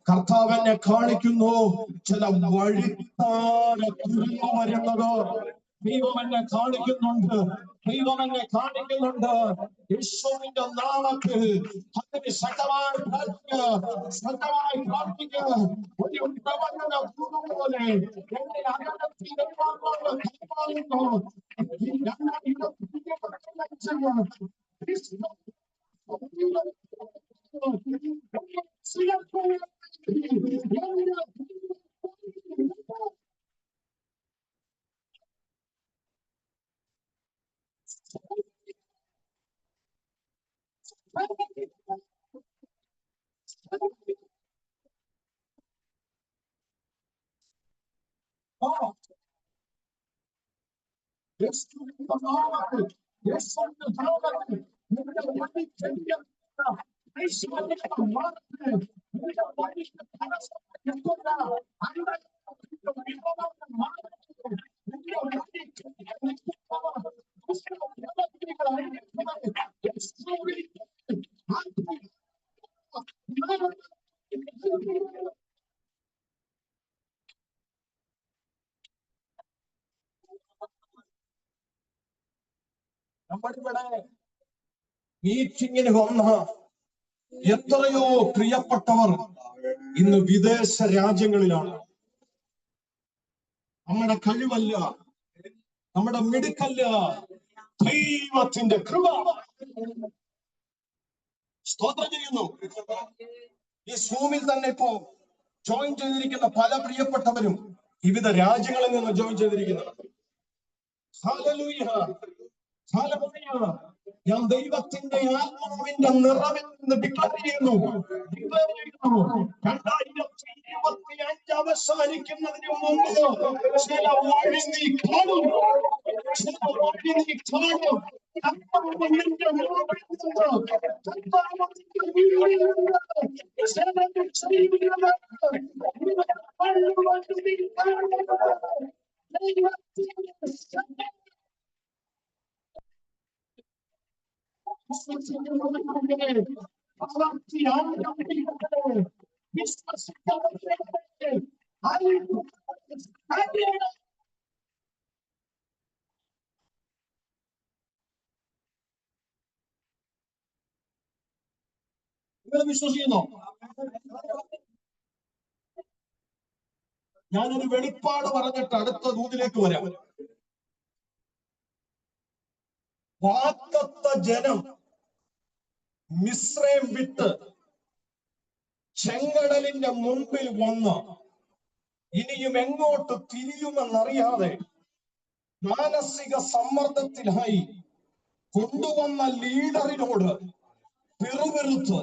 കർത്താവ് എന്നെ കാണിക്കുന്നു ചില വഴിത്താരെ തുറന്നു വരുന്നത്. ദൈവം എന്നെ കാണിക്കുന്നുണ്ട്. ദൈവം എന്നെ കാണിക്കുന്നുണ്ട്. യേശുവിന്റെ നാമത്തിൽ അതിന് ശക്തമായി പ്രാർത്ഥിക്കുക. ശക്തമായി പ്രാർത്ഥിക്കുക. ഒരു പ്രവചന പോലെ എന്റെ അകലത്തിൽ കൈമാറുന്നു. നമ്മളിവിടെ മീറ്റിങ്ങിന് വന്ന എത്രയോ പ്രിയപ്പെട്ടവർ ഇന്ന് വിദേശ രാജ്യങ്ങളിലാണ്. നമ്മുടെ കഴിവല്ല, നമ്മുടെ മിടുക്കല്ല, ദൈവത്തിന്റെ കൃപ. സ്തോത്രം ചെയ്യുന്നു. ഈ സൂമിൽ തന്നെ ഇപ്പോ ജോയിൻ ചെയ്തിരിക്കുന്ന പല പ്രിയപ്പെട്ടവരും വിവിധ രാജ്യങ്ങളിൽ നിന്ന് ജോയിൻ ചെയ്തിരിക്കുന്നത്. Hallelujah, hallelujah. ഞാൻ ദൈവത്തിന്റെ ആത്മാവിന്റെ നിറവിൽ നിന്ന് ഡിക്ലെയർ ചെയ്യുന്നു. 2025 അവസാനിക്കുന്നതിന് മുമ്പ് ചില വഴി നീ കാണും. ചില വഴി നീ കാണും. വിശ്വസിക്കുന്നോ? ഞാനൊരു വെളിപ്പാട് പറഞ്ഞിട്ട് അടുത്ത ദൂതിലേക്ക് വരാം. വാഗ്ദത്ത ജനം മിസ്രൈം വിട്ട് ചെങ്കടലിന്റെ മുമ്പിൽ വന്ന് ഇനിയും എങ്ങോട്ട് തിരിയുമെന്നറിയാതെ മാനസിക സമ്മർദ്ദത്തിലായി കൊണ്ടുവന്ന ലീഡറിനോട് പിറുപിറുത്ത്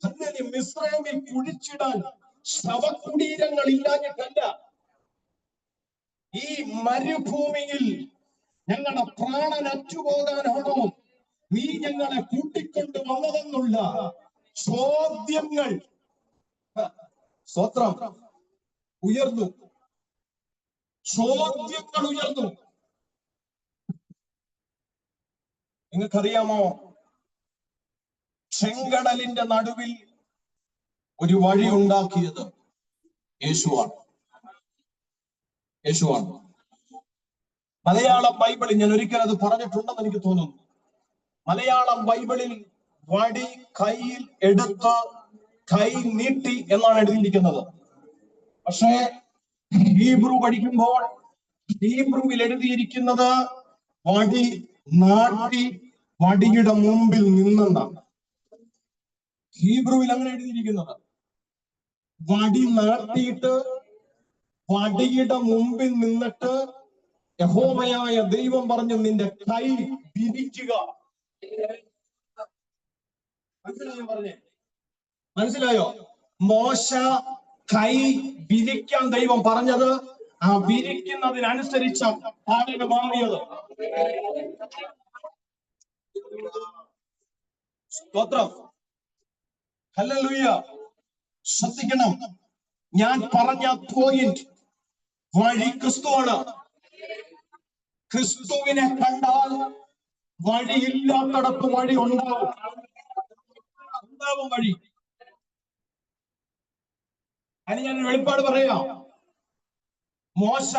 അങ്ങനെ മിസ്രൈമിൽ കുഴിച്ചിടാൻ ശവകുടീരങ്ങൾ ഇല്ലാഞ്ഞിട്ടല്ല, ഈ മരുഭൂമിയിൽ ഞങ്ങളുടെ പ്രാണൻ അറ്റുപോകാനാണോ നീ ഞങ്ങളെ കൂട്ടിക്കൊണ്ട് വന്നതെന്നുള്ള ചോദ്യങ്ങൾ സ്വത്രം ഉയർന്നു. ചോദ്യങ്ങൾ ഉയർന്നു. നിങ്ങൾക്കറിയാമോ, ചെങ്കടലിന്റെ നടുവിൽ ഒരു വഴി ഉണ്ടാക്കിയത് യേശുവാണ്. യേശുവാണ്. മലയാളം ബൈബിളിൽ ഞാൻ ഒരിക്കൽ അത് പറഞ്ഞിട്ടുണ്ടെന്ന് എനിക്ക് തോന്നുന്നു. മലയാളം ബൈബിളിൽ വടി കയ്യിൽ എടുത്ത് കൈ നീട്ടി എന്നാണ് എഴുതിയിരിക്കുന്നത്. പക്ഷേ ഹീബ്രു പഠിക്കുമ്പോൾ ഹീബ്രുവിൽ എഴുതിയിരിക്കുന്നത് വടി നാട്ടി വടിയുടെ മുമ്പിൽ നിന്നെന്നാണ്. ഹീബ്രുവിൽ അങ്ങനെ എഴുതിയിരിക്കുന്നത്. വടി നാട്ടിയിട്ട് വടിയുടെ മുമ്പിൽ നിന്നിട്ട് യഹോവയായ ദൈവം പറഞ്ഞു, നിന്റെ കൈ വിരിക്കുക. മനസ്സിലായോ? മോശ കൈ വിരിക്കാൻ ദൈവം പറഞ്ഞത്, ആ വിരിക്കുന്നതിനനുസരിച്ച ആളുകൾ മാറിയത്. സ്തോത്രം. ഹല്ലേലൂയ. ശ്രദ്ധിക്കണം, ഞാൻ പറഞ്ഞ പോയിന്റ് വഴി ക്രിസ്തുവാണ്. ക്രിസ്തുവിനെ കണ്ടാൽ വഴിയില്ലാത്തടത്ത് വഴി ഉണ്ടാവും. വഴി. അതിന് ഞാൻ വെളിപ്പാട് പറയാം. മോശ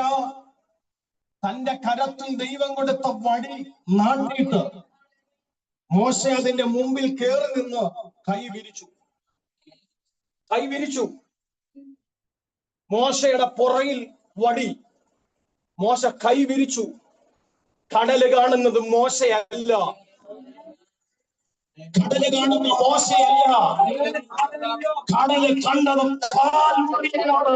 തന്റെ കരത്തിൽ ദൈവം കൊടുത്ത വടി നാട്ടിയിട്ട് മോശ അതിന്റെ മുമ്പിൽ കയറി നിന്ന് കൈ വിരിച്ചു. മോശയുടെ പുറകിൽ വടി. മോശ കൈ വിരിച്ചു. കടല് കാണുന്നത് മോശയല്ല. കടല് കാണുന്ന മോശയല്ല. കടല് കണ്ടത് കാൽവടിയാണ്.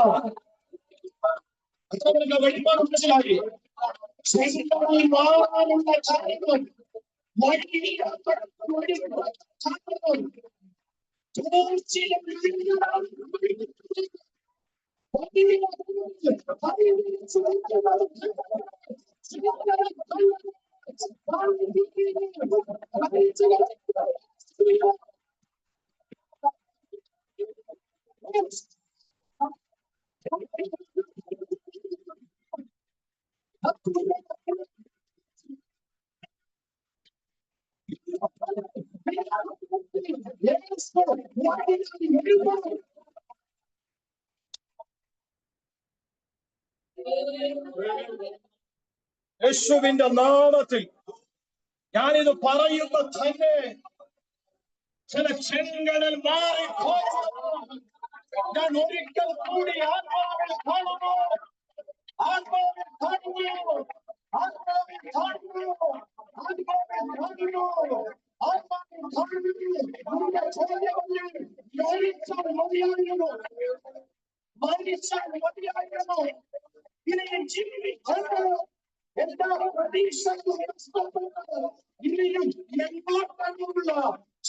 വെളിപ്പാട് മനസ്സിലായി. യേശുവിന്റെ നാമത്തിൽ ഞാനിത് പറയുമ്പോ തന്നെ ചില ചെങ്കടൽ മാറിപ്പോകും. ഞാൻ ഒരിക്കൽ കൂടി ആത്മാവിൽ കാണുന്നു.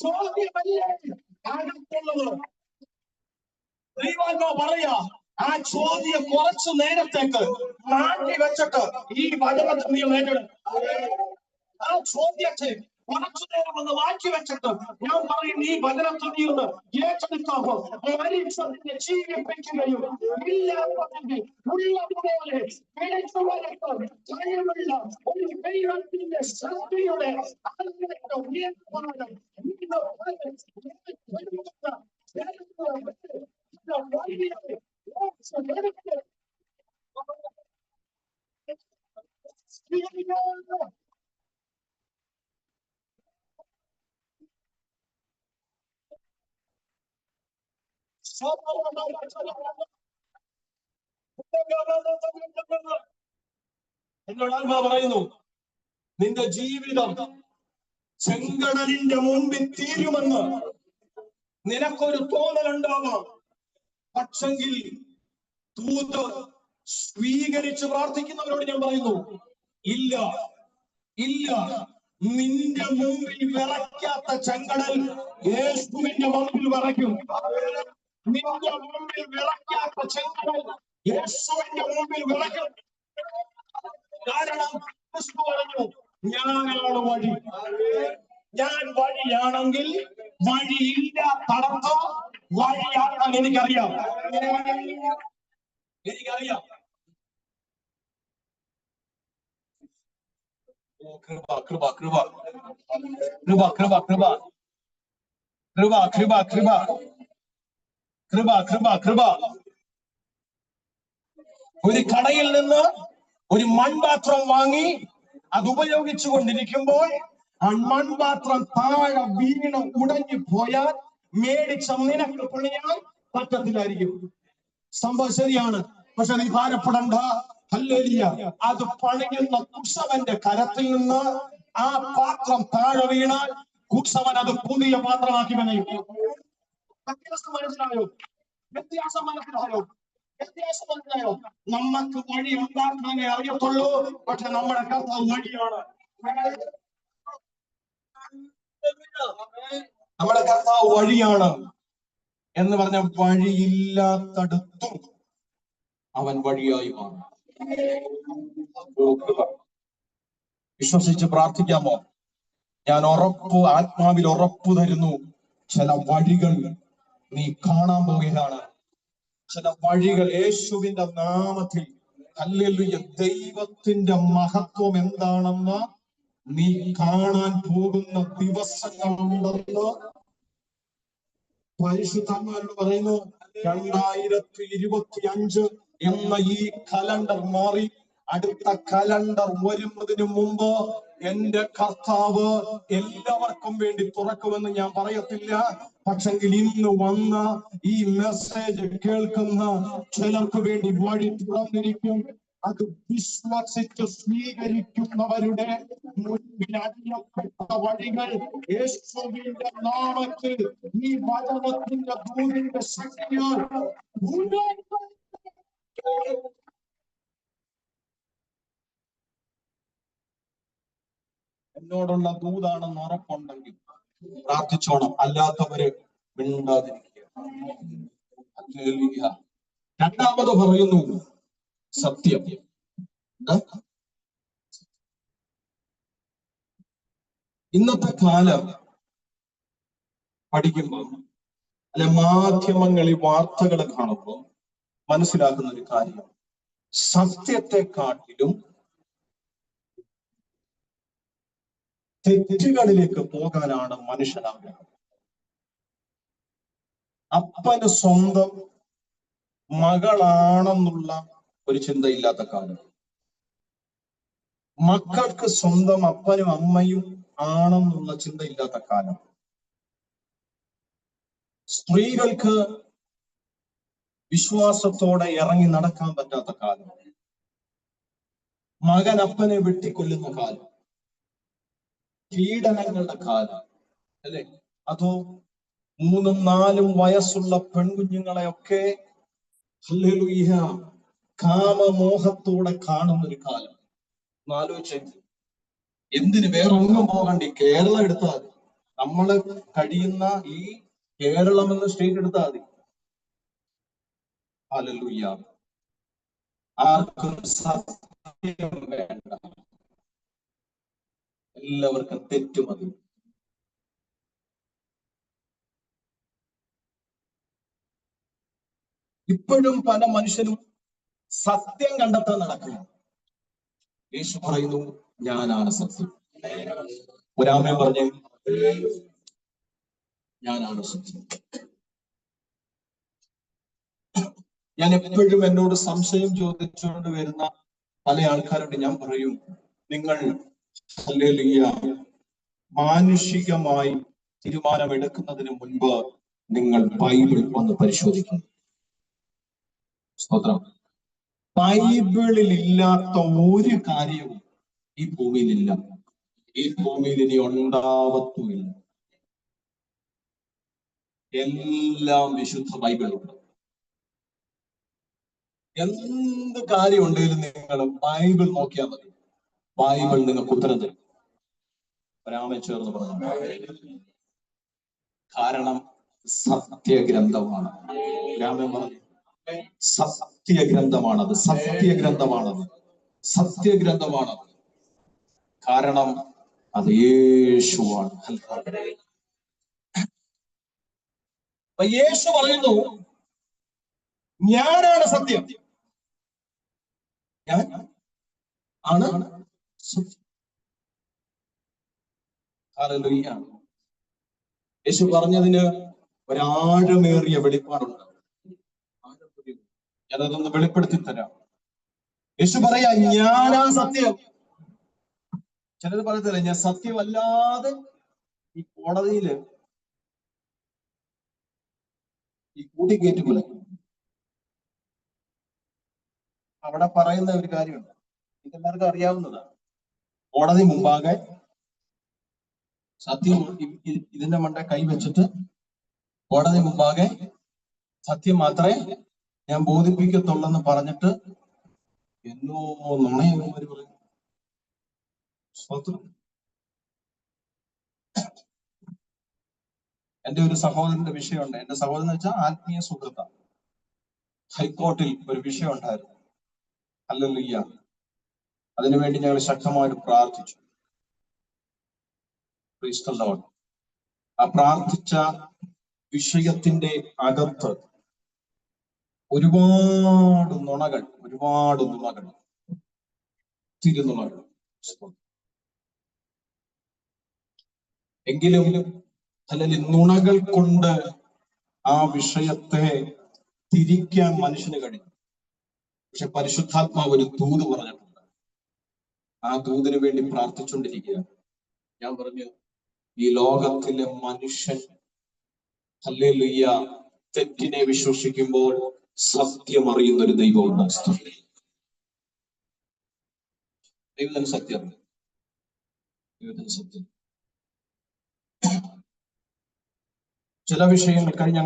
ചോദ്യമല്ലേ അകത്തുള്ളത്. ദൈവാത്മാ പറയാ, ആ ചോദ്യം കുറച്ചു നേരത്തേക്ക് മാറ്റി വെച്ചിട്ട് ഈ വചനത്തെ നീ നേരിടും. ആ ചോദ്യത്തെ കുറച്ചു നേരം ഒന്ന് മാറ്റി വെച്ചിട്ട് ഞാൻ പറയും, ഈ വചനത്തെ നീ ഒന്ന് ഏറ്റെടുക്കാമോ? മനുഷ്യനെ ജീവിപ്പിക്കുകയും ഇല്ലാത്തതിന്റെ ഉള്ളതുപോലെ കഴിവുള്ള ഒരു ദൈവത്തിന്റെ ശക്തിയുടെ ഉയർപ്പാനം എന്നോട് ആത്മാ പറയുന്നു, നിന്റെ ജീവിതം ചെങ്കടലിന്റെ മുമ്പിൽ തീരുമെന്ന് നിനക്കൊരു തോന്നലുണ്ടാവാം. പക്ഷെങ്കിൽ ദൂത് സ്വീകരിച്ച് പ്രാർത്ഥിക്കുന്നവരോട് ഞാൻ പറയുന്നു, ഇല്ല, നിന്റെ മുമ്പിൽ വിറയ്ക്കാത്ത ചെങ്കടൽ യേശുവിന്റെ മുമ്പിൽ വിറയ്ക്കും. നിന്റെ മുമ്പിൽ വിറയ്ക്കാത്ത ചെങ്കടൽ യേശുവിന്റെ മുമ്പിൽ വിറയ്ക്കും. കാരണം ക്രിസ്തു പറഞ്ഞു, ഞാനാണ് വഴി. ഞാൻ വഴിയാണെങ്കിൽ വഴിയില്ലാത്തടത്ത് വഴിയാക്കാൻ എനിക്കറിയാം. കൃപ കൃപ കൃപ കൃപ കൃപ കൃപ കൃപ കൃപ കൃപ കൃപ കൃപ കൃപ. ഒരു കടയിൽ നിന്ന് ഒരു മൺപാത്രം വാങ്ങി അത് ഉപയോഗിച്ചു കൊണ്ടിരിക്കുമ്പോൾ ആ മൺപാത്രം താഴെ വീണ് ഉടഞ്ഞു പോയാൽ മേടിച്ച നിനക്ക് പണിയാൻ പറ്റത്തില്ലായിരിക്കും. സംഭവം ശരിയാണ്. പക്ഷെ നീ ഭാരപ്പെടണ്ട. ഹല്ലേലൂയ. അത് പണിയുന്ന കുശവന്റെ കരത്തിൽ നിന്ന് ആ പാത്രം താഴെ വീണാൽ കുശവൻ അത് പുതിയ പാത്രമാക്കി വനയും. വ്യത്യാസം മനസ്സിലായോ? വ്യത്യാസം മനസ്സിലായോ? വ്യത്യാസം മനസ്സിലായോ? നമുക്ക് വഴി ഉണ്ടാക്കാനേ അറിയത്തുള്ളൂ. പക്ഷെ നമ്മുടെ കർത്താവ് വഴിയാണ്. നമ്മുടെ കർത്താവ് വഴിയാണ് എന്ന് പറഞ്ഞ വഴിയില്ലാത്തടത്തും അവൻ വഴിയായി മാറും. വിശ്വസിച്ച് പ്രാർത്ഥിക്കാമോ? ഞാൻ ആത്മാവിൽ ഉറപ്പു തരുന്നു, ചില വഴികൾ നീ കാണാൻ പോവുകയാണ്. ചില വഴികൾ യേശുവിന്റെ നാമത്തിൽ. ഹല്ലേലൂയ. ദൈവത്തിന്റെ മഹത്വം എന്താണെന്ന് നീ കാണാൻ പോകുന്ന ദിവസങ്ങളുണ്ടെന്ന് പരിശുദ്ധന്മാരോട് പറയുന്നു. 2025 എന്ന ഈ കലണ്ടർ മാറി അടുത്ത കലണ്ടർ വരുന്നതിന് മുമ്പ് എന്റെ കർത്താവ് എല്ലാവർക്കും വേണ്ടി തുറക്കുമെന്ന് ഞാൻ പറയത്തില്ല. പക്ഷെങ്കിൽ ഇന്ന് വന്ന ഈ മെസ്സേജ് കേൾക്കുന്ന ചിലർക്ക് വേണ്ടി വഴി തുറന്നിരിക്കും. അത് വിശ്വസിച്ച് സ്വീകരിക്കുന്നവരുടെ മുൻപിൽ അറിയപ്പെട്ട വഴികൾ യേശുവിന്റെ നാമത്തിൽ ഈ വചനത്തിന്റെ ദൂതിന്റെ ശക്തിയാൽ എന്നോടുള്ള ദൂതാണെന്ന് ഉറപ്പുണ്ടെങ്കിൽ പ്രാർത്ഥിച്ചോണം. അല്ലാത്തവര് മിണ്ടാതിരിക്കുക. രണ്ടാമത് പറയുന്നു സത്യം. ഇന്നത്തെ കാലം പഠിക്കുമ്പോൾ അല്ലെ മാധ്യമങ്ങളിൽ വാർത്തകൾ കാണുമ്പോൾ മനസ്സിലാക്കുന്ന ഒരു കാര്യം, സത്യത്തെക്കാട്ടിലും തെറ്റുകളിലേക്ക് പോകാനാണ് മനുഷ്യനാഗ്രഹം. അപ്പന് സ്വന്തം മകളാണെന്നുള്ള ഒരു ചിന്തയില്ലാത്ത കാലം, മക്കൾക്ക് സ്വന്തം അപ്പനും അമ്മയും ആണെന്നുള്ള ചിന്തയില്ലാത്ത കാലം, സ്ത്രീകൾക്ക് വിശ്വാസത്തോടെ ഇറങ്ങി നടക്കാൻ പറ്റാത്ത കാലം, മകൻ അപ്പനെ വെട്ടിക്കൊല്ലുന്ന കാലം, പീഡനങ്ങളുടെ കാലം അല്ലെ? അതോ 3 4 വയസ്സുള്ള പെൺകുഞ്ഞുങ്ങളെയൊക്കെ ഹല്ലേലൂയ കാമമോഹത്തോടെ കാണുന്നൊരു കാലം. ആലോചിച്ച് എന്തിന് വേറെ ഒന്നും പോകണ്ടി, കേരളം എടുത്താൽ മതി. നമ്മള് കഴിയുന്ന ഈ കേരളം എന്ന സ്റ്റേറ്റ് എടുത്താൽ മതി. ഹല്ലേലൂയ. ആർക്കും സത്യം വേണ്ട, എല്ലാവർക്കും തെറ്റുമതി. ഇപ്പോഴും പല മനുഷ്യരും സത്യം കണ്ടെത്താൻ നടക്കുക. യേശു പറയുന്നു, ഞാനാണ് സത്യം. ഒരാമൻ പറഞ്ഞേ, ഞാനാണ് സത്യം. ഞാൻ എപ്പോഴും എന്നോട് സംശയം ചോദിച്ചുകൊണ്ട് വരുന്ന പല ആൾക്കാരോട് ഞാൻ പറയും, നിങ്ങൾ ഹല്ലേലൂയ മാനുഷികമായി തീരുമാനമെടുക്കുന്നതിന് മുൻപ് നിങ്ങൾ ബൈബിൾ ഒന്ന് പരിശോധിക്കണം. സ്തോത്രം. ബൈബിളിൽ ഇല്ലാത്ത ഒരു കാര്യവും ഈ ഭൂമിയിലില്ല. ഈ ഭൂമിയിൽ ഇനി ഉണ്ടാവത്തുമില്ല. എല്ലാം വിശുദ്ധ ബൈബിളുണ്ട്. എന്ത് കാര്യം ഉണ്ടെങ്കിലും നിങ്ങൾ ബൈബിൾ നോക്കിയാൽ മതി. ബൈബിൾ നിങ്ങൾക്ക് ഉത്തരം തരും. ഒരാമൻ ചേർന്ന് പറഞ്ഞു. കാരണം സത്യഗ്രന്ഥമാണ്. രാമൻ പറഞ്ഞു, സത്യഗ്രന്ഥമാണത്, സത്യഗ്രന്ഥമാണത്. സത്യഗ്രന്ഥമാണ്. കാരണം അത് യേശുവാണ്. അപ്പൊ യേശു പറയുന്നു, ഞാനാണ് സത്യം, ഞാൻ ആണ് സത്യം. ഹല്ലേലൂയ. യേശു പറഞ്ഞതിന് ഒരാഴമേറിയ വെളിപ്പാടുണ്ട്. ഞാനതൊന്ന് വെളിപ്പെടുത്തി തരാം. യേശു പറയാ, ഞാനാ സത്യം. ചിലത് പറയത്തില്ല, ഞാൻ സത്യമല്ലാതെ ഈ കോടതിയില് ഈ കൂട്ടിക്കയറ്റുപോലെ അവിടെ പറയുന്ന ഒരു കാര്യമുണ്ട്, ഇതെല്ലാവർക്കും അറിയാവുന്നതാണ്. കോടതി മുമ്പാകെ സത്യം ഇതിന്റെ മണ്ട കൈവച്ചിട്ട് കോടതി മുമ്പാകെ സത്യം മാത്രമേ ഞാൻ ബോധിപ്പിക്കത്തുള്ളെന്ന് പറഞ്ഞിട്ട് എന്നോ നുണയവന്മാര് പറയും. എന്റെ ഒരു സഹോദരന്റെ വിഷയമുണ്ട്. എന്റെ സഹോദരൻ എന്ന് വെച്ചാൽ ആത്മീയ സുഹൃത്ത. ഹൈക്കോർട്ടിൽ ഒരു വിഷയം ഉണ്ടായിരുന്നു. ഹല്ലേലൂയ. അതിനുവേണ്ടി ഞങ്ങൾ ശക്തമായിട്ട് പ്രാർത്ഥിച്ചു. Praise the Lord. ആ പ്രാർത്ഥിച്ച വിഷയത്തിന്റെ അകത്ത് ഒരുപാട് നുണകൾ, തിരുനുണകൾ. എങ്കിലും അല്ലെങ്കിൽ നുണകൾ കൊണ്ട് ആ വിഷയത്തെ തിരിക്കാൻ മനുഷ്യന് കഴിയും. പക്ഷെ പരിശുദ്ധാത്മാവ് ഒരു ദൂത് പറഞ്ഞിട്ടുണ്ട്. ആ ദൂതിന് വേണ്ടി പ്രാർത്ഥിച്ചുകൊണ്ടിരിക്കുക. ഞാൻ പറഞ്ഞു, ഈ ലോകത്തിലെ മനുഷ്യൻ ഹല്ലേലൂയ തെറ്റിനെ വിശ്വസിക്കുമ്പോൾ സത്യം അറിയുന്ന ഒരു ദൈവമുണ്ട്. ദൈവത്തിന് സത്യം, ദൈവത്തിന് സത്യം. ചില വിഷയങ്ങൾ കഴിഞ്ഞ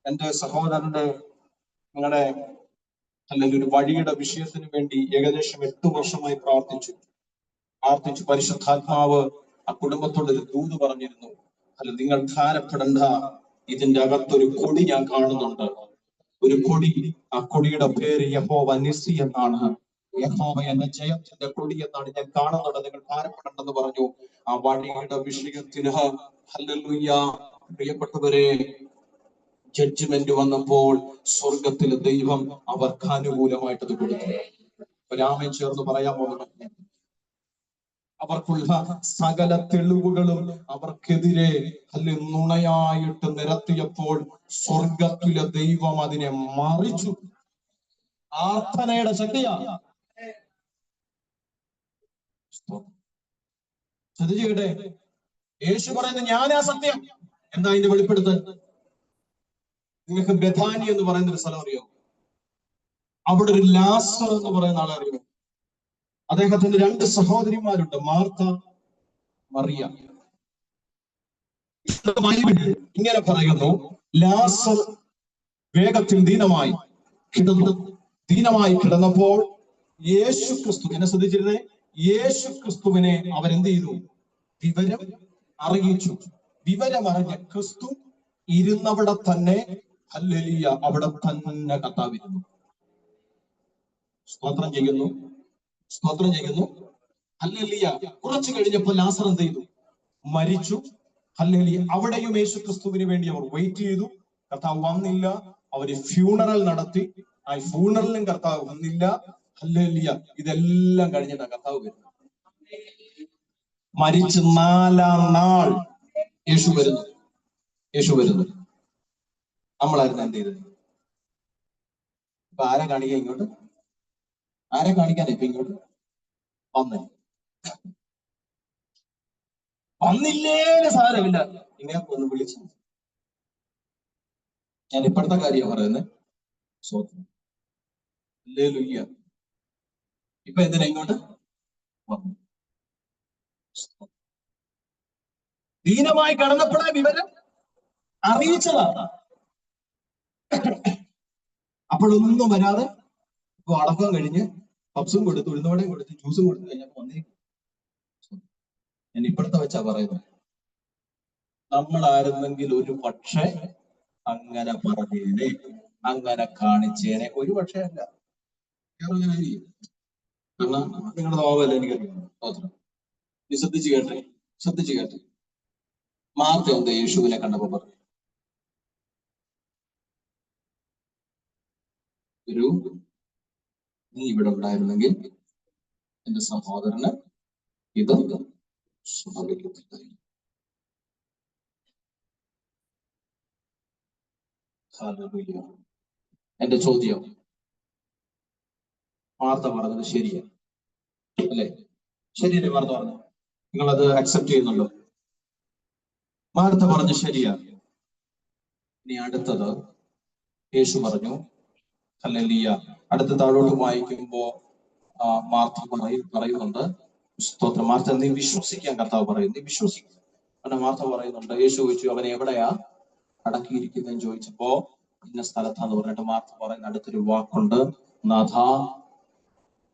എന്റെ സഹോദരന്റെ അല്ലെങ്കിൽ ഒരു വഴിയുടെ വിഷയത്തിന് വേണ്ടി ഏകദേശം 8 വർഷമായി പ്രാർത്ഥിച്ചു. പരിശുദ്ധാത്മാവ് ആ കുടുംബത്തോടൊരു ദൂത് പറഞ്ഞിരുന്നു, അല്ല നിങ്ങൾ ഭാരപ്പെടണ്ട, ഇതിന്റെ അകത്തൊരു കൊടി ഞാൻ കാണുന്നുണ്ട്. ഒരു കൊടി, ആ കൊടിയുടെ പേര് യഹോവ നിസ്സി എന്നാണ്. യഹോവ എന്ന ജയത്തിന്റെ കൊടി എന്നാണ് ഞാൻ കാണുന്നുണ്ട്, നിങ്ങൾ ഭാരപ്പെടേണ്ടെന്ന് പറഞ്ഞു. ആ വഴിയുടെ വിഷയത്തിന് ഹല്ലേലൂയ പ്രിയപ്പെട്ടവരെ, ജഡ്ജ്മെന്റ് വന്നപ്പോൾ സ്വർഗത്തിലെ ദൈവം അവർക്ക് അനുകൂലമായിട്ടത് കൊടുത്തു. രാമൻ ചേർന്ന് പറയാൻ പോകുന്നു, അവർക്കുള്ള സകല തെളിവുകളും അവർക്കെതിരെ നുണയായിട്ട് നിരത്തിയപ്പോൾ സ്വർഗത്തിലെ ദൈവം അതിനെ മറിച്ചു. പ്രാർത്ഥനയുടെ ശക്തിയാ. ശ്രദ്ധിച്ചേ, യേശു പറയുന്നത് ഞാനാ സത്യം. എന്താ അതിന്റെ വെളിപ്പെടുത്തൽ? നിങ്ങൾക്ക് ബഥാനി എന്ന് പറയുന്ന ഒരു സ്ഥലം അറിയോ? അവിടെ ഒരു ലാസർ എന്ന് പറയുന്ന ആളെ അറിയോ? അദ്ദേഹത്തിന് 2 സഹോദരിമാരുണ്ട്, മാർത്ത, മറിയ. ഇങ്ങനെ പറയുന്നു, ലാസർ വേഗത്തിൽ ദീനമായി കിടന്നപ്പോൾ യേശു ക്രിസ്തു, എന്നെ ശ്രദ്ധിച്ചിരുന്നേ, യേശു ക്രിസ്തുവിനെ അവരെന്ത് ചെയ്തു? വിവരം അറിയിച്ചു. വിവരമറിഞ്ഞ ക്രിസ്തു ഇരുന്നവിടെ തന്നെ ഹല്ലേലൂയ അവിടെ തന്നെ കർത്താവിരുന്നു. സ്തോത്രം ചെയ്യുന്നു. ഹല്ലേലൂയ. കുറച്ചു കഴിഞ്ഞപ്പോൾ ലാസർ എന്ത് ചെയ്തു? മരിച്ചു. ഹല്ലേലൂയ. അവിടെയും യേശു ക്രിസ്തുവിന് വേണ്ടി അവർ വെയിറ്റ് ചെയ്തു. കർത്താവ് വന്നില്ല. അവര് ഫ്യൂണറൽ നടത്തി. ആ ഫ്യൂണറലിനും കർത്താവ് വന്നില്ല. ഹല്ലേലൂയ. ഇതെല്ലാം കഴിഞ്ഞിട്ടാണ് കർത്താവ് വരുന്നത്. മരിച്ച് 4-ാം നാൾ യേശു വരുന്നു. നമ്മളായിരുന്നു എന്ത് ചെയ്തത്? ഇപ്പൊ ആരെ കാണിക്കാൻ ഇങ്ങോട്ട്? ആരെ കാണിക്കാനാ ഇപ്പൊ ഇങ്ങോട്ട് വന്നില്ലേ സാരമില്ല, ഇങ്ങനെ ഒന്ന് വിളിച്ചു. ഞാൻ ഇപ്പോഴത്തെ കാര്യം പറയുന്നത്. ഹല്ലേലൂയ. ഇപ്പൊ എന്തിനാ ഇങ്ങോട്ട് വന്നു? ദീനമായി കടന്നപ്പോഴാ വിവരം അറിയിച്ചതാണ്. അപ്പോഴൊന്നും വരാതെ ഇപ്പൊ അടക്കം കഴിഞ്ഞ് പപ്സും കൊടുത്ത്, ഉഴുന്നോടെയും കൊടുത്ത്, ജ്യൂസും കൊടുത്ത് കഴിഞ്ഞപ്പോ വന്നേക്കും. ഞാൻ ഇപ്പോഴത്തെ വെച്ചാ പറയുന്നത്. നമ്മളായിരുന്നെങ്കിൽ ഒരു പക്ഷെ അങ്ങനെ പറഞ്ഞേനെ, അങ്ങനെ കാണിച്ചേനെ. ഒരു പക്ഷേ അല്ല, കാരണം നിങ്ങളുടെ നോവല്ല എനിക്കറിയാം. സ്തോത്രം. നീ ശ്രദ്ധിച്ചു കേട്ടെ. മാർത്ത എന്താ യേശുവിനെ കണ്ടപ്പോ പറഞ്ഞു? നീ ഇവിടെ ഉണ്ടായിരുന്നെങ്കിൽ എന്റെ സഹോദരന് ഇത് സംഭവിക്കത്തില്ല. എന്റെ ചോദ്യം, മാർത്ത പറഞ്ഞത് ശരിയാണ് അല്ലേ? ശരിയല്ലേ മാർത്ത പറഞ്ഞു? നിങ്ങളത് അക്സെപ്റ്റ് ചെയ്യുന്നുണ്ടോ? മാർത്ത പറഞ്ഞു ശരിയാണ്. ഇനി അടുത്തത് യേശു പറഞ്ഞു ഹല്ലേലൂയ. അടുത്ത താഴോട്ട് വായിക്കുമ്പോ മാർത്ത പറയുന്നുണ്ട്, സ്തോത്രം, മാർത്ത നീ വിശ്വസിക്കാൻ കർത്താവ് പറയും, നീ വിശ്വസിക്കും. അങ്ങനെ മാർത്ത പറയുന്നുണ്ട്. യേശു ചോദിച്ചു അവനെ എവിടെയാ അടക്കിയിരിക്കുന്നതെന്ന് ചോദിച്ചപ്പോ ഇന്ന സ്ഥലത്താന്ന് പറഞ്ഞിട്ട് മാർത്ത പറയുന്ന അടുത്തൊരു വാക്കുണ്ട്, നാഥാ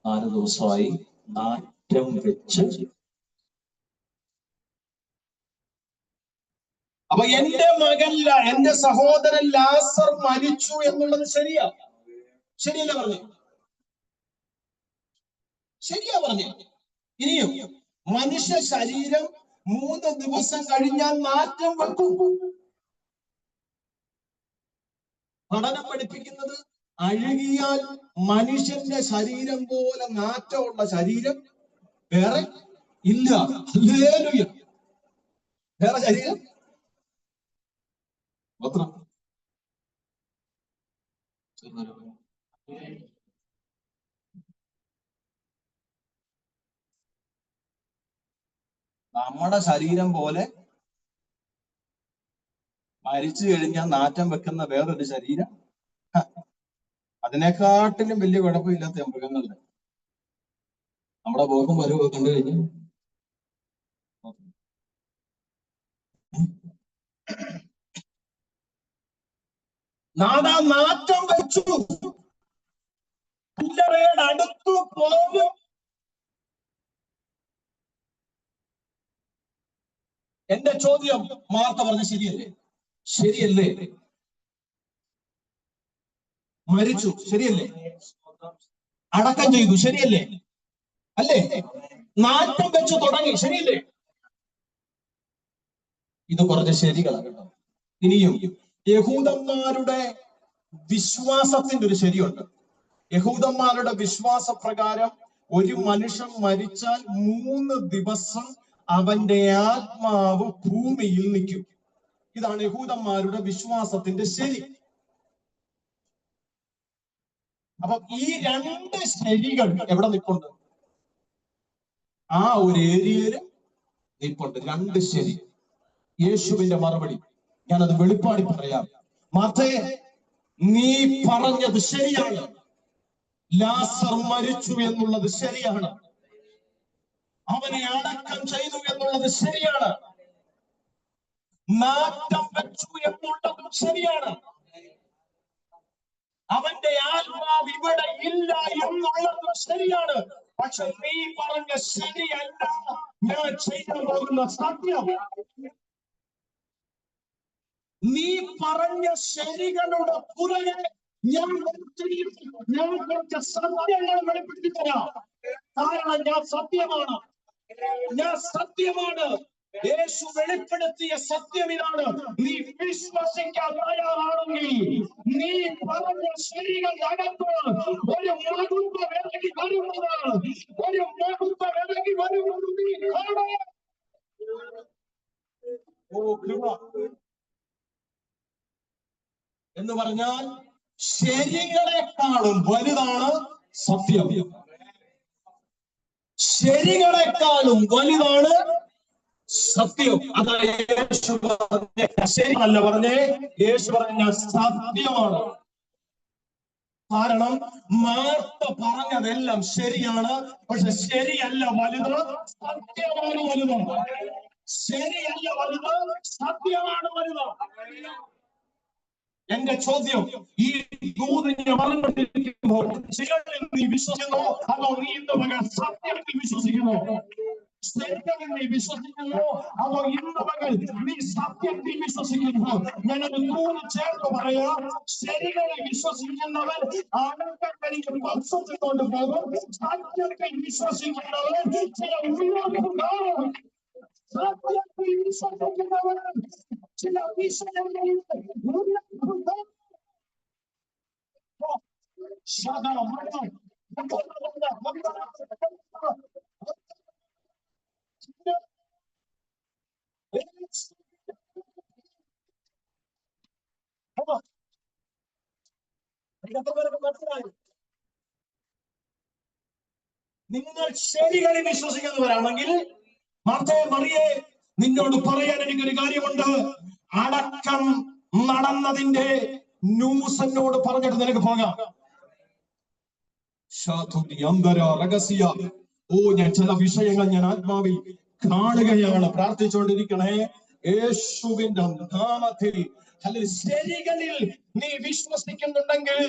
4 ദിവസമായി നാറ്റം വെച്ച്. അപ്പൊ എന്റെ എന്റെ സഹോദരൻ ലാസർ മരിച്ചു എന്നുള്ളത് ശരിയല്ല പറഞ്ഞു? ശരിയാ പറഞ്ഞു. ഇനിയും മനുഷ്യ ശരീരം 3 ദിവസം കഴിഞ്ഞാൽ നാറ്റം വെക്കും. പഠനം പഠിപ്പിക്കുന്നത് അഴുകിയാൽ മനുഷ്യന്റെ ശരീരം പോലെ നാറ്റമുള്ള ശരീരം വേറെ ഇല്ല. ഹല്ലേലൂയ. വേറെ ശരീരം മാത്രം. നമ്മുടെ ശരീരം പോലെ മരിച്ചു കഴിഞ്ഞാൽ നാറ്റം വെക്കുന്ന വേറൊരു ശരീരം, അതിനെക്കാട്ടിലും വലിയ കുഴപ്പമില്ലാത്ത മൃഗങ്ങളുടെ നമ്മുടെ പോക്കും വരവ് കണ്ടു കഴിഞ്ഞു. നാറ്റം വെച്ചു കല്ലറയുടെ അടുത്തു പോകും. എന്റെ ചോദ്യം, മാർത്ത പറഞ്ഞ ശരിയല്ലേ? മരിച്ചു ശരിയല്ലേ? അടക്കം ചെയ്തു ശരിയല്ലേ? അല്ലേ? നാറ്റം വെച്ച് തുടങ്ങി ശരിയല്ലേ? ഇത് കുറച്ച് ശരികളാണ് കേട്ടോ. ഇനിയും യഹൂദന്മാരുടെ വിശ്വാസത്തിന്റെ ഒരു ശരിയുണ്ട്. യഹൂദന്മാരുടെ വിശ്വാസപ്രകാരം ഒരു മനുഷ്യൻ മരിച്ചാൽ 3 ദിവസം അവന്റെ ആത്മാവ് ഭൂമിയിൽ നിൽക്കും. ഇതാണ് യഹൂദന്മാരുടെ വിശ്വാസത്തിന്റെ ശരി. അപ്പൊ ഈ 2 ശരികൾ എവിടെ നിൽപ്പുണ്ട്? ആ ഒരു ഏരിയയിൽ നിൽപ്പുണ്ട് 2 ശരി. യേശുവിന്റെ മറുപടി ഞാനത് വെളിപ്പാടി പറയാം. മാർത്തയെ, നീ പറഞ്ഞത് ശരിയാണ്. ലാസർ മരിച്ചു എന്നുള്ളത് ശരിയാണ്. അവനെ അടക്കം ചെയ്തു എന്നുള്ളത് ശരിയാണ്. നാറ്റം വെച്ചു എന്നുള്ളതും ശരിയാണ്. അവന്റെ ആത്മാവ് ഇവിടെ ഇല്ല എന്നുള്ളതും ശരിയാണ്. പക്ഷെ നീ പറഞ്ഞ ശരിയല്ല ഞാൻ ചെയ്യാൻ പോകുന്ന സത്യം. നീ പറഞ്ഞ ശരികളുടെ പുറകെ ഞാൻ കുറച്ച് സത്യങ്ങൾ വെളിപ്പെടുത്തി തരാം. കാരണം ഞാൻ സത്യമാണ്. യേശു വെളിപ്പെടുത്തിയ സത്യം ഇതാണ്. നീ വിശ്വസിക്കാൻ തയ്യാറാണെങ്കിൽ നീ പറഞ്ഞ ശരികൾ അകത്ത് ഒരു മഹത്വം ഇറങ്ങി വരുന്നത് നീ കാണാം. എന്ന് പറഞ്ഞാൽ ശരികളെക്കാളും വലുതാണ് സത്യം. ശരികളെക്കാളും വലുതാണ് സത്യം. അതാണ് യേശു പറഞ്ഞ ശരിയല്ല പറഞ്ഞേ. യേശു പറഞ്ഞ സത്യമാണ്. കാരണം മാർത്ത പറഞ്ഞതെല്ലാം ശരിയാണ്. പക്ഷെ ശരിയല്ല വലുത്, സത്യമാണ് വലുത്. ശരിയല്ല വലുത്, സത്യമാണ് വലുത്. എന്റെ ചോദ്യം, ഈ ദൂതിനെ പറഞ്ഞുകൊണ്ടിരിക്കുമ്പോൾ നീ വിശ്വസിക്കുന്നോ അതോ നീ സത്യത്തിൽ വിശ്വസിക്കുന്നോ? ശരികളിൽ നീ വിശ്വസിക്കുന്നു, അതോ ഇന്ന് പകൽ നീ സത്യത്തിൽ വിശ്വസിക്കുന്നു? ഞാനത് കൂടി ചേർത്ത് പറയാം. ശരികളിൽ വിശ്വസിക്കുന്നവൻ ആനന്ദക്കരിക്ക് പക്ഷത്തിൽ കൊണ്ടുപോകും. സത്യത്തിൽ വിശ്വസിക്കുന്നവൻ ചില ഉയർന്നുണ്ടാവും. സത്യത്തിൽ വിശ്വസിക്കുന്നവൻ ചില വിഷയങ്ങളിൽ ഉയർന്നുണ്ടാവും. മനസ്സിലായി? നിങ്ങൾ ശരികളിൽ വിശ്വസിക്കുന്നവരാണെങ്കിൽ മറിയെ നിന്നോട് പറയാൻ എനിക്കൊരു കാര്യമുണ്ട്. അടക്കം നടന്നതിന്റെ ന്യൂസ് എന്നോട് പറഞ്ഞിട്ട് നിനക്ക് പോകാം. ഞാൻ ചില വിഷയങ്ങൾ ഞാൻ ആത്മാവിൽ കാണുകയാണ്. പ്രാർത്ഥിച്ചുകൊണ്ടിരിക്കണേ. യേശുവിന്റെ നാമത്തിൽ ശരികളിൽ നീ വിശ്വസിക്കുന്നുണ്ടെങ്കിൽ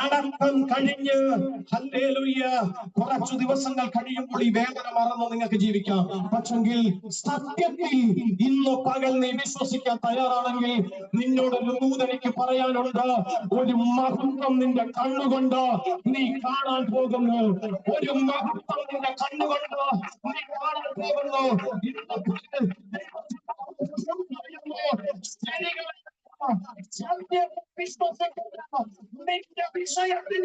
അടക്കം കഴിഞ്ഞ് ഹല്ലേലൂയ കുറച്ചു ദിവസങ്ങൾ കഴിയുമ്പോൾ ഈ വേദന മറന്ന് നിങ്ങൾക്ക് ജീവിക്കാം. പക്ഷെങ്കിൽ സത്യത്തിൽ ഇന്ന് പകൽ നീ വിശ്വസിക്കാൻ തയ്യാറാണെങ്കിൽ നിന്നോടൊരു ദൂതനിക്ക് പറയാനുണ്ട്. ഒരു മഹത്വം നിന്റെ കണ്ണുകൊണ്ട് നീ കാണാൻ പോകുന്നു. ഒരു മഹത്വം നിന്റെ കണ്ണുകൊണ്ട് നീ കാണാൻ പോകുന്നു. നിന്റെ വിഷയത്തിന്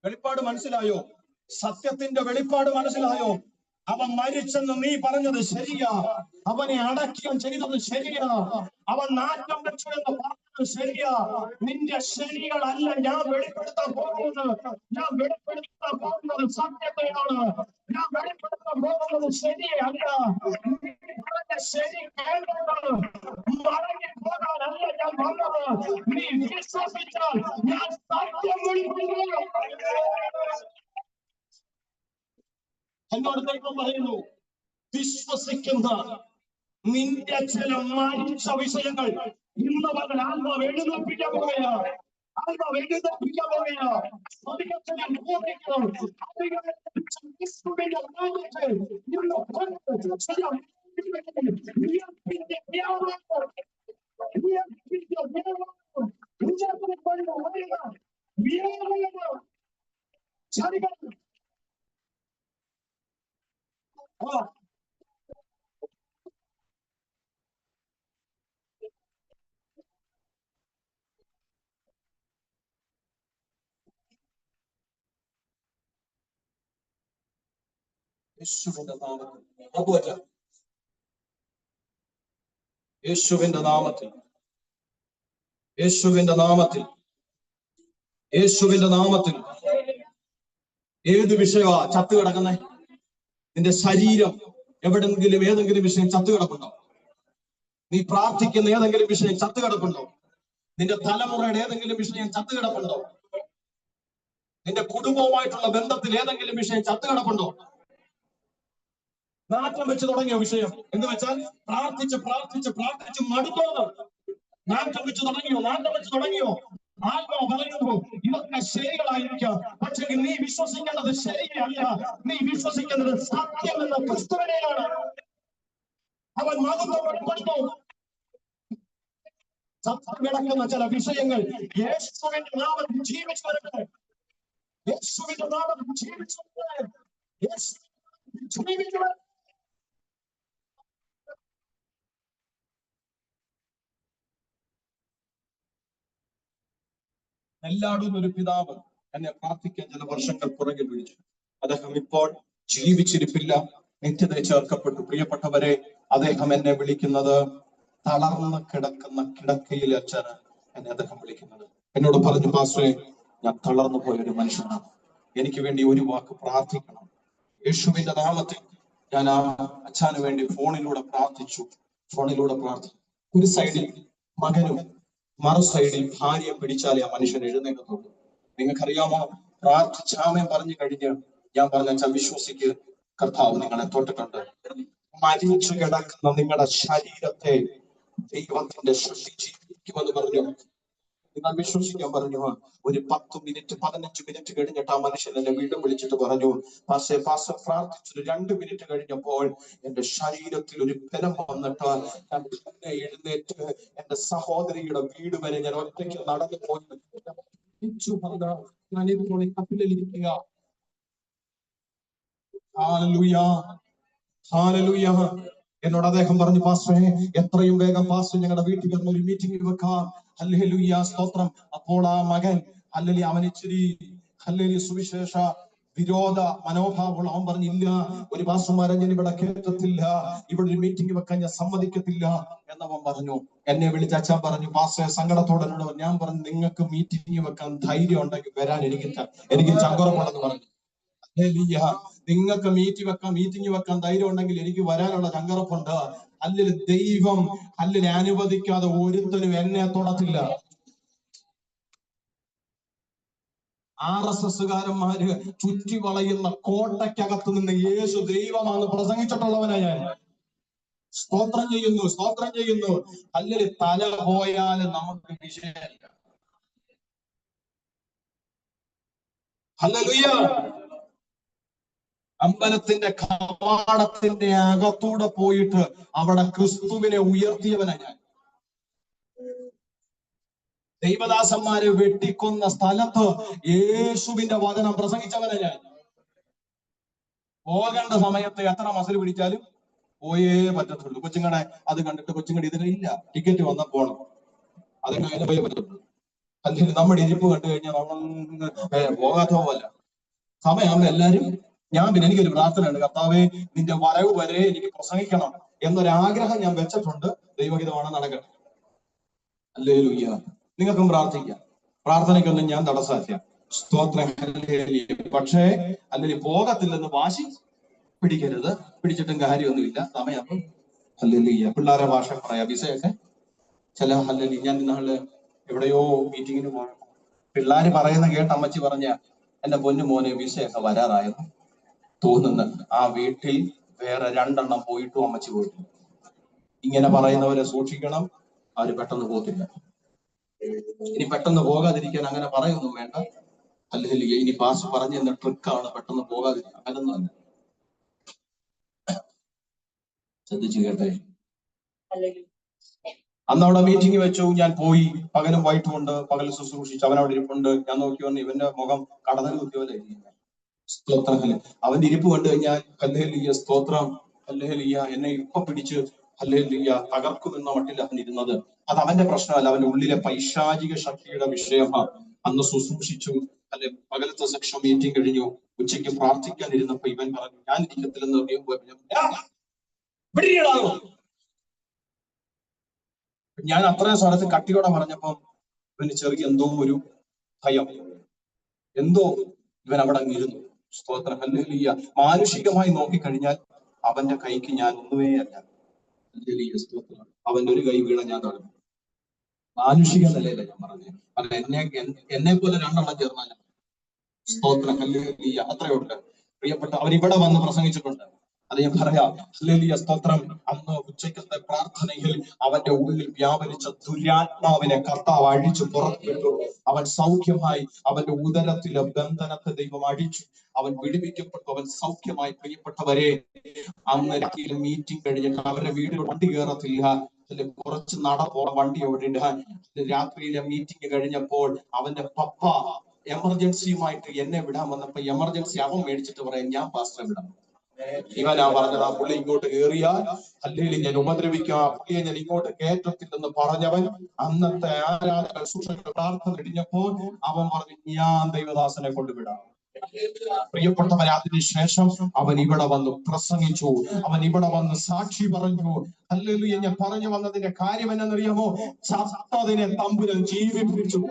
വെളിപ്പാട് മനസ്സിലായോ? സത്യത്തിന്റെ വെളിപ്പാട് മനസ്സിലായോ? അവൻ മരിച്ചെന്ന് നീ പറഞ്ഞത് ശരിയാ. അവനെ അടക്കം ചെയ്തത് ശരിയാ. അവൻ നാറ്റം വെച്ചു എന്ന് പറഞ്ഞത് ശരിയാ. നിന്റെ ശരികളല്ല ഞാൻ വെളിപ്പെടുത്താൻ പോകുന്നത്. ഞാൻ വെളിപ്പെടുത്താൻ പോകുന്നത് സത്യത്തെയാണ്. ഞാൻ വെളിപ്പെടുത്താൻ പോകുന്നത് ശരിയല്ല. ശരി കേൾക്കുന്നത് മടങ്ങി പോകാനല്ല ഞാൻ വന്നത്. നീ വിശ്വസിച്ചാൽ ഞാൻ സത്യം വെളിപ്പെടുത്തുന്നു. എന്നോട് ദൈവം പറയുന്നു, വിശ്വസിക്കുന്ന നിന്റെ ചില മരിച്ച വിഷയങ്ങൾ ഇന്ന് പകൽ ആത്മാവ് എഴുന്നേൽപ്പിക്കാൻ പോവുകയാണ്. ആത്മാവ് എഴുന്നേൽപ്പിക്കാൻ പോവുകയാണ്. യേശുവിന്റെ നാമത്തിൽ, യേശുവിന്റെ നാമത്തിൽ, യേശുവിന്റെ നാമത്തിൽ, യേശുവിന്റെ നാമത്തിൽ ഏത് വിഷയമാ ചത്തു കിടക്കുന്നേ? നിന്റെ ശരീരം എവിടെങ്കിലും ഏതെങ്കിലും വിഷയം ചത്തു കിടപ്പുണ്ടോ? നീ പ്രാർത്ഥിക്കുന്ന ഏതെങ്കിലും വിഷയം ചത്തു കിടപ്പുണ്ടോ? നിന്റെ തലമുറയുടെ ഏതെങ്കിലും വിഷയം ചത്തു കിടപ്പുണ്ടോ? നിന്റെ കുടുംബവുമായിട്ടുള്ള ബന്ധത്തിൽ ഏതെങ്കിലും വിഷയം ചത്തു കിടപ്പുണ്ടോ? നാറ്റം വെച്ച് തുടങ്ങിയ വിഷയം എന്ന് വെച്ചാൽ പ്രാർത്ഥിച്ച് പ്രാർത്ഥിച്ച് പ്രാർത്ഥിച്ച് മടുത്തോന്ന് നാറ്റം വെച്ച് തുടങ്ങിയോ? നാറ്റം വെച്ച് തുടങ്ങിയോ? ആത്മാവ് പറയുന്നു ഇതൊക്കെ ശരികളായിരിക്കാം. പക്ഷെ നീ വിശ്വസിക്കേണ്ടത് ശരിയല്ല. നീ വിശ്വസിക്കുന്നത് സത്യം എന്ന ക്രിസ്തുവിനെയാണ്. അവൻ മഹത്വം വെളിപ്പെടുത്തും. ചത്തു കിടക്കുന്ന ചില വിഷയങ്ങൾ യേശുവിന്റെ നാമത്തിൽ ജീവിച്ചു വരട്ടെ. യേശുവിന്റെ നാമത്തിൽ ജീവിച്ചു വരട്ടെ. ജീവിച്ചു വരട്ടെ. എല്ലായിടും ഒരു പിതാവ്, എന്നെ പ്രാർത്ഥിക്കാൻ ചില വർഷങ്ങൾ പുറകെ വിളിച്ചു. അദ്ദേഹം ഇപ്പോൾ ജീവിച്ചിരിപ്പില്ല, നിത്യതയെ ചേർക്കപ്പെട്ടു. പ്രിയപ്പെട്ടവരെ, അദ്ദേഹം എന്നെ വിളിക്കുന്നത് തളർന്ന് കിടക്കുന്ന കിടക്കയിൽ അച്ഛന് എന്നെ അദ്ദേഹം വിളിക്കുന്നത്. എന്നോട് പറഞ്ഞു, പാസ്റ്ററെ, ഞാൻ തളർന്നു പോയൊരു മനുഷ്യനാണ്, എനിക്ക് വേണ്ടി ഒരു വാക്ക് പ്രാർത്ഥിക്കണം. യേശുവിന്റെ നാമത്തിൽ ഞാൻ ആ അച്ഛന് വേണ്ടി ഫോണിലൂടെ പ്രാർത്ഥിച്ചു. ഒരു സൈഡിൽ മകനും മറു സൈഡിൽ ഭാര്യയെ പിടിച്ചാലേ ആ മനുഷ്യൻ എഴുന്നേൽക്കത്തുള്ളൂ. നിങ്ങൾക്കറിയാമോ, പ്രാർത്ഥിച്ചാമേ പറഞ്ഞു കഴിഞ്ഞ് ഞാൻ പറഞ്ഞ അച്ഛൻ, വിശ്വസിക്ക്, കർത്താവ് നിങ്ങളെ തൊട്ടിട്ടുണ്ട്. മരിച്ചു കിടക്കുന്ന നിങ്ങളുടെ ശരീരത്തെ ദൈവത്തിന്റെ സൃഷ്ടി ജീവിക്കുമെന്ന് പറഞ്ഞു. നിങ്ങൾ വിശ്വസിക്കാൻ പറഞ്ഞു. ഒരു 10 മിനിറ്റ് 15 മിനിറ്റ് കഴിഞ്ഞിട്ട് ആ മനുഷ്യൻ എന്നെ വീണ്ടും വിളിച്ചിട്ട് പറഞ്ഞു, പാസ്റ്റർ പ്രാർത്ഥിച്ചൊരു 2 മിനിറ്റ് കഴിഞ്ഞപ്പോൾ എന്റെ ശരീരത്തിൽ ഒരു ബലം വന്നിട്ട് ഞാൻ തന്നെ എഴുന്നേറ്റ് എന്റെ സഹോദരിയുടെ വീട് വരെ ഞാൻ ഒറ്റയ്ക്ക് നടന്നു പോയി. ഞാനിപ്പോൾ കപ്പിലിരിക്കുക. Hallelujah, hallelujah. എന്നോട് അദ്ദേഹം പറഞ്ഞു, പാസ്റ്ററെ, എത്രയും വേഗം പാസ്റ്റർ ഞങ്ങളുടെ വീട്ടിൽ വന്ന് ഒരു മീറ്റിംഗ് വെക്കാം. ഹല്ലേലൂയ, സ്തോത്രം. അപ്പോൾ ആ മകൻ അവൻ ഇച്ചിരി സുവിശേഷ വിരോധ മനോഭാവമുള്ള അവൻ പറഞ്ഞില്ല, ഒരു പാസ്റ്റർമാരെ ഞാൻ ഇവിടെ കേട്ടത്തില്ല, ഇവിടെ ഒരു മീറ്റിംഗ് വെക്കാൻ ഞാൻ സമ്മതിക്കത്തില്ല എന്നവൻ പറഞ്ഞു. എന്നെ വിളിച്ച അച്ഛൻ പറഞ്ഞു, പാസ്റ്ററെ സങ്കടത്തോടെ. ഞാൻ പറഞ്ഞു, നിങ്ങൾക്ക് മീറ്റിംഗ് വെക്കാൻ ധൈര്യം ഉണ്ടെങ്കിൽ വരാൻ എനിക്ക് ചങ്കുറപ്പുണ്ടെന്ന് പറഞ്ഞു. നിങ്ങൾക്ക് മീറ്റിംഗ് വെക്കാൻ ധൈര്യം ഉണ്ടെങ്കിൽ എനിക്ക് വരാനുള്ള ചങ്കറപ്പുണ്ട്. അല്ലെങ്കിൽ ദൈവം അനുവദിക്കാതെ ഒരുത്തനും എന്നെ തൊടത്തില്ല. RSSകാരന്മാര് ചുറ്റി വളയുന്ന കോട്ടയ്ക്കകത്ത് നിന്ന് യേശു ദൈവമാണെന്ന് പ്രസംഗിച്ചിട്ടുള്ളവനാ ഞാൻ. സ്തോത്രം ചെയ്യുന്നു. അല്ലെങ്കിൽ തല പോയാലും നമുക്ക് വിഷയമില്ല. ഹല്ലേലൂയ. അമ്പലത്തിന്റെ കവാടത്തിന്റെ അകത്തൂടെ പോയിട്ട് അവിടെ ക്രിസ്തുവിനെ ഉയർത്തിയവനാ ഞാൻ. ദൈവദാസന്മാരെ വെട്ടിക്കൊന്ന സ്ഥലത്ത് യേശുവിന്റെ വചനം പ്രസംഗിച്ചവനാ ഞാൻ. പോകേണ്ട സമയത്ത് എത്ര മസിൽ പിടിച്ചാലും പോയേ പറ്റത്തുള്ളൂ. കൊച്ചുങ്ങളെ അത് കണ്ടിട്ട് കൊച്ചുങ്ങളുടെ ഇതിലില്ല, ടിക്കറ്റ് വന്ന പോണം, അത് കഴിഞ്ഞ് പോയേ പറ്റത്തുള്ളൂ. അല്ലെങ്കിൽ നമ്മുടെ ഇരിപ്പ് കണ്ടു കഴിഞ്ഞാൽ നമ്മൾ പോകാത്ത പോലെ സമയമാകുമ്പോ എല്ലാരും എനിക്കൊരു പ്രാർത്ഥനയുണ്ട്, കർത്താവേ നിന്റെ വരവ് വരെ എനിക്ക് പ്രസംഗിക്കണം എന്നൊരാഗ്രഹം ഞാൻ വെച്ചിട്ടുണ്ട്. ദൈവഹിതമാണ്, നടക്കട്ടെ. ഹല്ലേലൂയ. നിങ്ങൾക്കും പ്രാർത്ഥിക്കാം, പ്രാർത്ഥനയ്ക്കൊന്നും ഞാൻ തടസ്സമില്ല. സ്തോത്രം. പക്ഷേ അല്ലെങ്കിൽ പോകത്തില്ലെന്ന് വാശി പിടിക്കരുത്. പിടിച്ചിട്ടും കാര്യമൊന്നുമില്ല. സമയമാകും. ഹല്ലേലൂയ. പിള്ളേരെ ഭാഷ പറയാം, വിസയൊക്കെ ചില ഹല്ലേലൂയ. ഞാൻ ഇന്നാള് എവിടെയോ മീറ്റിങ്ങിന് പോകണം, പിള്ളേര് പറയുന്ന കേട്ട് അമ്മച്ചി പറഞ്ഞ, എന്റെ പൊന്നു മോനെ വിസയൊക്കെ വരാറായെന്ന് തോന്നുന്നു. ആ വീട്ടിൽ വേറെ 2 എണ്ണം പോയിട്ടും അമ്മച്ചി പോയിട്ടില്ല. ഇങ്ങനെ പറയുന്നവരെ സൂക്ഷിക്കണം, അവര് പെട്ടെന്ന് പോകത്തില്ല. ഇനി പെട്ടെന്ന് പോകാതിരിക്കാൻ അങ്ങനെ പറയൊന്നും വേണ്ട. അല്ലെങ്കിൽ ഇനി പാസ് പറഞ്ഞു തന്ന ട്രിക്കാണ് പെട്ടെന്ന് പോകാതിരിക്കാൻ, അങ്ങനൊന്നും അല്ല. ശ്രദ്ധിച്ചു കേട്ടെ. അന്ന് അവിടെ മീറ്റിംഗ് വെച്ചു, ഞാൻ പോയി. പകലും വൈകിട്ടും ഉണ്ട്. പകൽ ശുശ്രൂഷിച്ച് അവനവിടെ ഇരിപ്പുണ്ട്. ഞാൻ നോക്കി വന്ന് ഇവന്റെ മുഖം കടന്നൽ കുത്തിയപോലെ. സ്തോത്രം. അവന്റെ ഇരിപ്പ് കണ്ടു കഴിഞ്ഞാൽ ഹല്ലേലൂയ, സ്തോത്രം, ഹല്ലേലൂയ, എന്നെ ഇപ്പൊ പിടിച്ച് ഹല്ലേലൂയ തകർക്കുമെന്ന മട്ടിൽ അവൻ ഇരുന്നത്. അത് അവന്റെ പ്രശ്നമല്ല, അവന്റെ ഉള്ളിലെ പൈശാചിക ശക്തിയുടെ വിഷയമാണ്. അന്ന് ശുശ്രൂഷിച്ചു. അല്ലെ, പകലത്തെ സെക്ഷൻ മീറ്റിംഗ് കഴിഞ്ഞു. ഉച്ചയ്ക്ക് പ്രാർത്ഥിക്കാൻ ഇരുന്നപ്പോ ഇവൻ പറഞ്ഞു, ഞാൻ ഇരിക്കത്തില്ലെന്ന്. ഞാൻ അത്രയും സ്ഥലത്ത് കട്ടിയോടെ പറഞ്ഞപ്പം ഇവന് ചെറിയ എന്തോ ഒരു ഭയം, എന്തോ ഇവൻ അവിടെ അങ്ങിരുന്നു. സ്തോത്രം. ഹല്ലേലൂയ. മാനുഷികമായി നോക്കിക്കഴിഞ്ഞാൽ അവന്റെ കൈക്ക് ഞാൻ ഒന്നുമേ അല്ല. ഹല്ലേലൂയ, സ്തോത്രം. അവന്റെ ഒരു കൈ വീണ ഞാൻ തുടങ്ങി. മാനുഷിക നിലയില്ല ഞാൻ പറഞ്ഞത്. അല്ല, എന്നെ പോലെ 2 എണ്ണം ചേർന്നാൽ. സ്തോത്രം. ഹല്ലേലൂയ. അത്രയുണ്ട്. പ്രിയപ്പെട്ട, അവരിവിടെ വന്ന് പ്രസംഗിച്ചിട്ടുണ്ട്. അത് ഞാൻ പറയാം. ഹല്ലേലൂയ, സ്തോത്രം. അന്ന് ഉച്ചയ്ക്കത്തെ പ്രാർത്ഥനയിൽ അവന്റെ ഉള്ളിൽ വ്യാപരിച്ച ദുരാത്മാവിനെ കർത്താവ് അഴിച്ചു പുറത്തുവിട്ടു. അവൻ സൗഖ്യമായി. അവന്റെ ഉദരത്തിലെ ബന്ധനത്തെ ദൈവം അഴിച്ചു. അവൻ വിടുവിക്കപ്പെട്ടു. അവൻ സൗഖ്യമായി. പ്രിയപ്പെട്ടവരെ, അന്ന് രാത്രിയിൽ മീറ്റിംഗ് കഴിഞ്ഞിട്ട് അവരുടെ വീട്ടിൽ വണ്ടി കയറത്തില്ല. കുറച്ച് നടപ്പോളം വണ്ടി ഓടിയിട്ട് രാത്രിയിലെ മീറ്റിംഗ് കഴിഞ്ഞപ്പോൾ അവന്റെ പപ്പ എമർജൻസിയുമായിട്ട് എന്നെ വിടാൻ വന്നപ്പോ എമർജൻസി അവൻ മേടിച്ചിട്ട് പറയാം, ഞാൻ പാസ്റ്ററെ വിടാം. ഇവനാ പറഞ്ഞത്, ആ പുള്ളി ഇങ്ങോട്ട് കയറിയാൽ അല്ലെങ്കിൽ ഞാൻ ഉപദ്രവിക്കാം, ആ പുള്ളിയെ ഞാൻ ഇങ്ങോട്ട് കയറ്റത്തില്ലെന്ന് പറഞ്ഞവൻ അന്നത്തെ ആരാധന ശുശ്രൂഷ പ്രാർത്ഥന കഴിഞ്ഞപ്പോൾ അവൻ പറഞ്ഞു, ഞാൻ ദൈവദാസനെ കൊണ്ടുവിടാം. പ്രിയപ്പെട്ടവരെ, അതിനുശേഷം അവൻ ഇവിടെ വന്ന് പ്രസംഗിച്ചു, അവൻ ഇവിടെ വന്ന് സാക്ഷി പറഞ്ഞു. ഹല്ലേലൂയ. ഞാൻ പറഞ്ഞു വന്നതിന്റെ കാര്യം എന്നറിയാമോ? ചത്തതിനെ തമ്പുരാൻ ജീവിപ്പിച്ചു.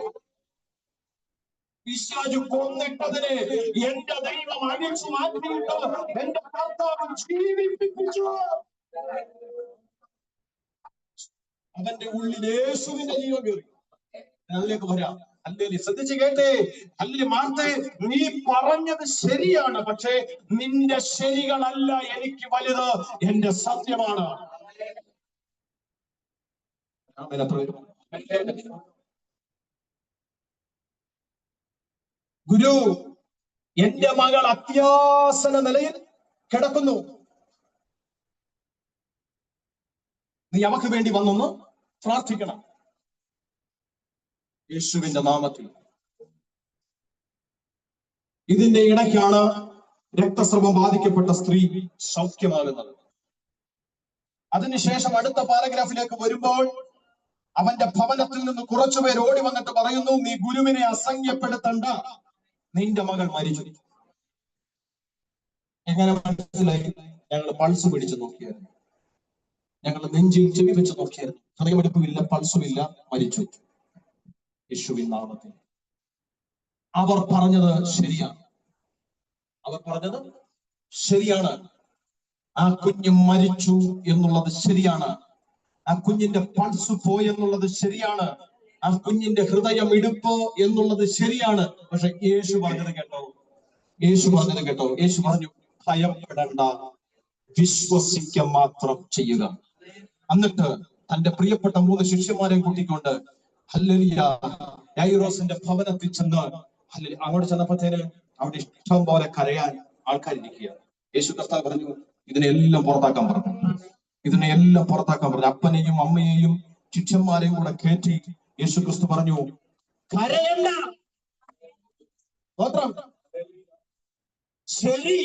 പിശാചു കൊന്നിട്ടതിനെ എന്റെ ദൈവം അഴിച്ചു മാറ്റിയിട്ട് എന്റെ കർത്താവ് ജീവിപ്പിച്ചു. അവന്റെ ഉള്ളിൽ യേശുവിന്റെ ജീവൻ കയറി. അതിലേക്ക് വരാം. അല്ലെങ്കിൽ ശ്രദ്ധിച്ച് കേട്ടേ, അല്ലെങ്കിൽ മാർത്തേ, നീ പറഞ്ഞത് ശരിയാണ്, പക്ഷേ നിന്റെ ശരികളല്ല എനിക്ക് വലുത്, എന്റെ സത്യമാണ്. ഗുരു, എന്റെ മകൾ അത്യാസന നിലയിൽ കിടക്കുന്നു, നീ അവക്ക് വേണ്ടി വന്നൊന്ന് പ്രാർത്ഥിക്കണം. യേശുവിന്റെ നാമത്തിൽ. ഇതിന്റെ ഇടയ്ക്കാണ് രക്തസ്രവം ബാധിക്കപ്പെട്ട സ്ത്രീ സൗഖ്യമാകുന്നത്. അതിനുശേഷം അടുത്ത പാരഗ്രാഫിലേക്ക് വരുമ്പോൾ അവന്റെ ഭവനത്തിൽ നിന്ന് കുറച്ചുപേർ ഓടി വന്നിട്ട് പറയുന്നു, നീ ഗുരുവിനെ അസംഖ്യപ്പെടുത്തണ്ട, നിന്റെ മകൾ മരിച്ചു. എങ്ങനെ മനസ്സിലായി? ഞങ്ങൾ പൾസ് പിടിച്ചു നോക്കിയായിരുന്നു, ഞങ്ങൾ നെഞ്ചിൽ ചെവി വെച്ച് നോക്കിയായിരുന്നു, ഹൃദയമെടുപ്പില്ല, പൾസുമില്ല, മരിച്ചു. യേശുവിൻ നാമത്തിൽ. അവർ പറഞ്ഞത് ശരിയാണ്, അവർ പറഞ്ഞത് ശരിയാണ്. ആ കുഞ്ഞ് മരിച്ചു എന്നുള്ളത് ശരിയാണ്, ആ കുഞ്ഞിന്റെ പൾസ് പോയെന്നുള്ളത് ശരിയാണ്, ആ കുഞ്ഞിന്റെ ഹൃദയം ഇടുപ്പ് എന്നുള്ളത് ശരിയാണ്. പക്ഷെ യേശു പറഞ്ഞത് കേട്ടോ? യേശു പറഞ്ഞത് കേട്ടോ? യേശു പറഞ്ഞു, ഭയപ്പെടണ്ട, വിശ്വസിക്കുക മാത്രം ചെയ്യുക. എന്നിട്ട് തന്റെ പ്രിയപ്പെട്ട 3 ശിഷ്യന്മാരെ കൂട്ടിക്കൊണ്ട് ഹല്ലേലൂയ യായിറോസിന്റെ ഭവനത്തിൽ ചെന്ന് അങ്ങോട്ട് ചെന്നപ്പോഴത്തേന് അവിടെ ഇഷ്ടം പോലെ കരയാൻ ആൾക്കാരിരിക്കുക. യേശു കർത്താവ് പറഞ്ഞു, ഇതിനെല്ലാം പുറത്താക്കാൻ പറഞ്ഞു, ഇതിനെല്ലാം പുറത്താക്കാൻ പറഞ്ഞു. അപ്പനെയും അമ്മയെയും ശിഷ്യന്മാരെയും കൂടെ കയറ്റി യേശു ക്രിസ്തു പറഞ്ഞു, കരയണ്ട. ശരി,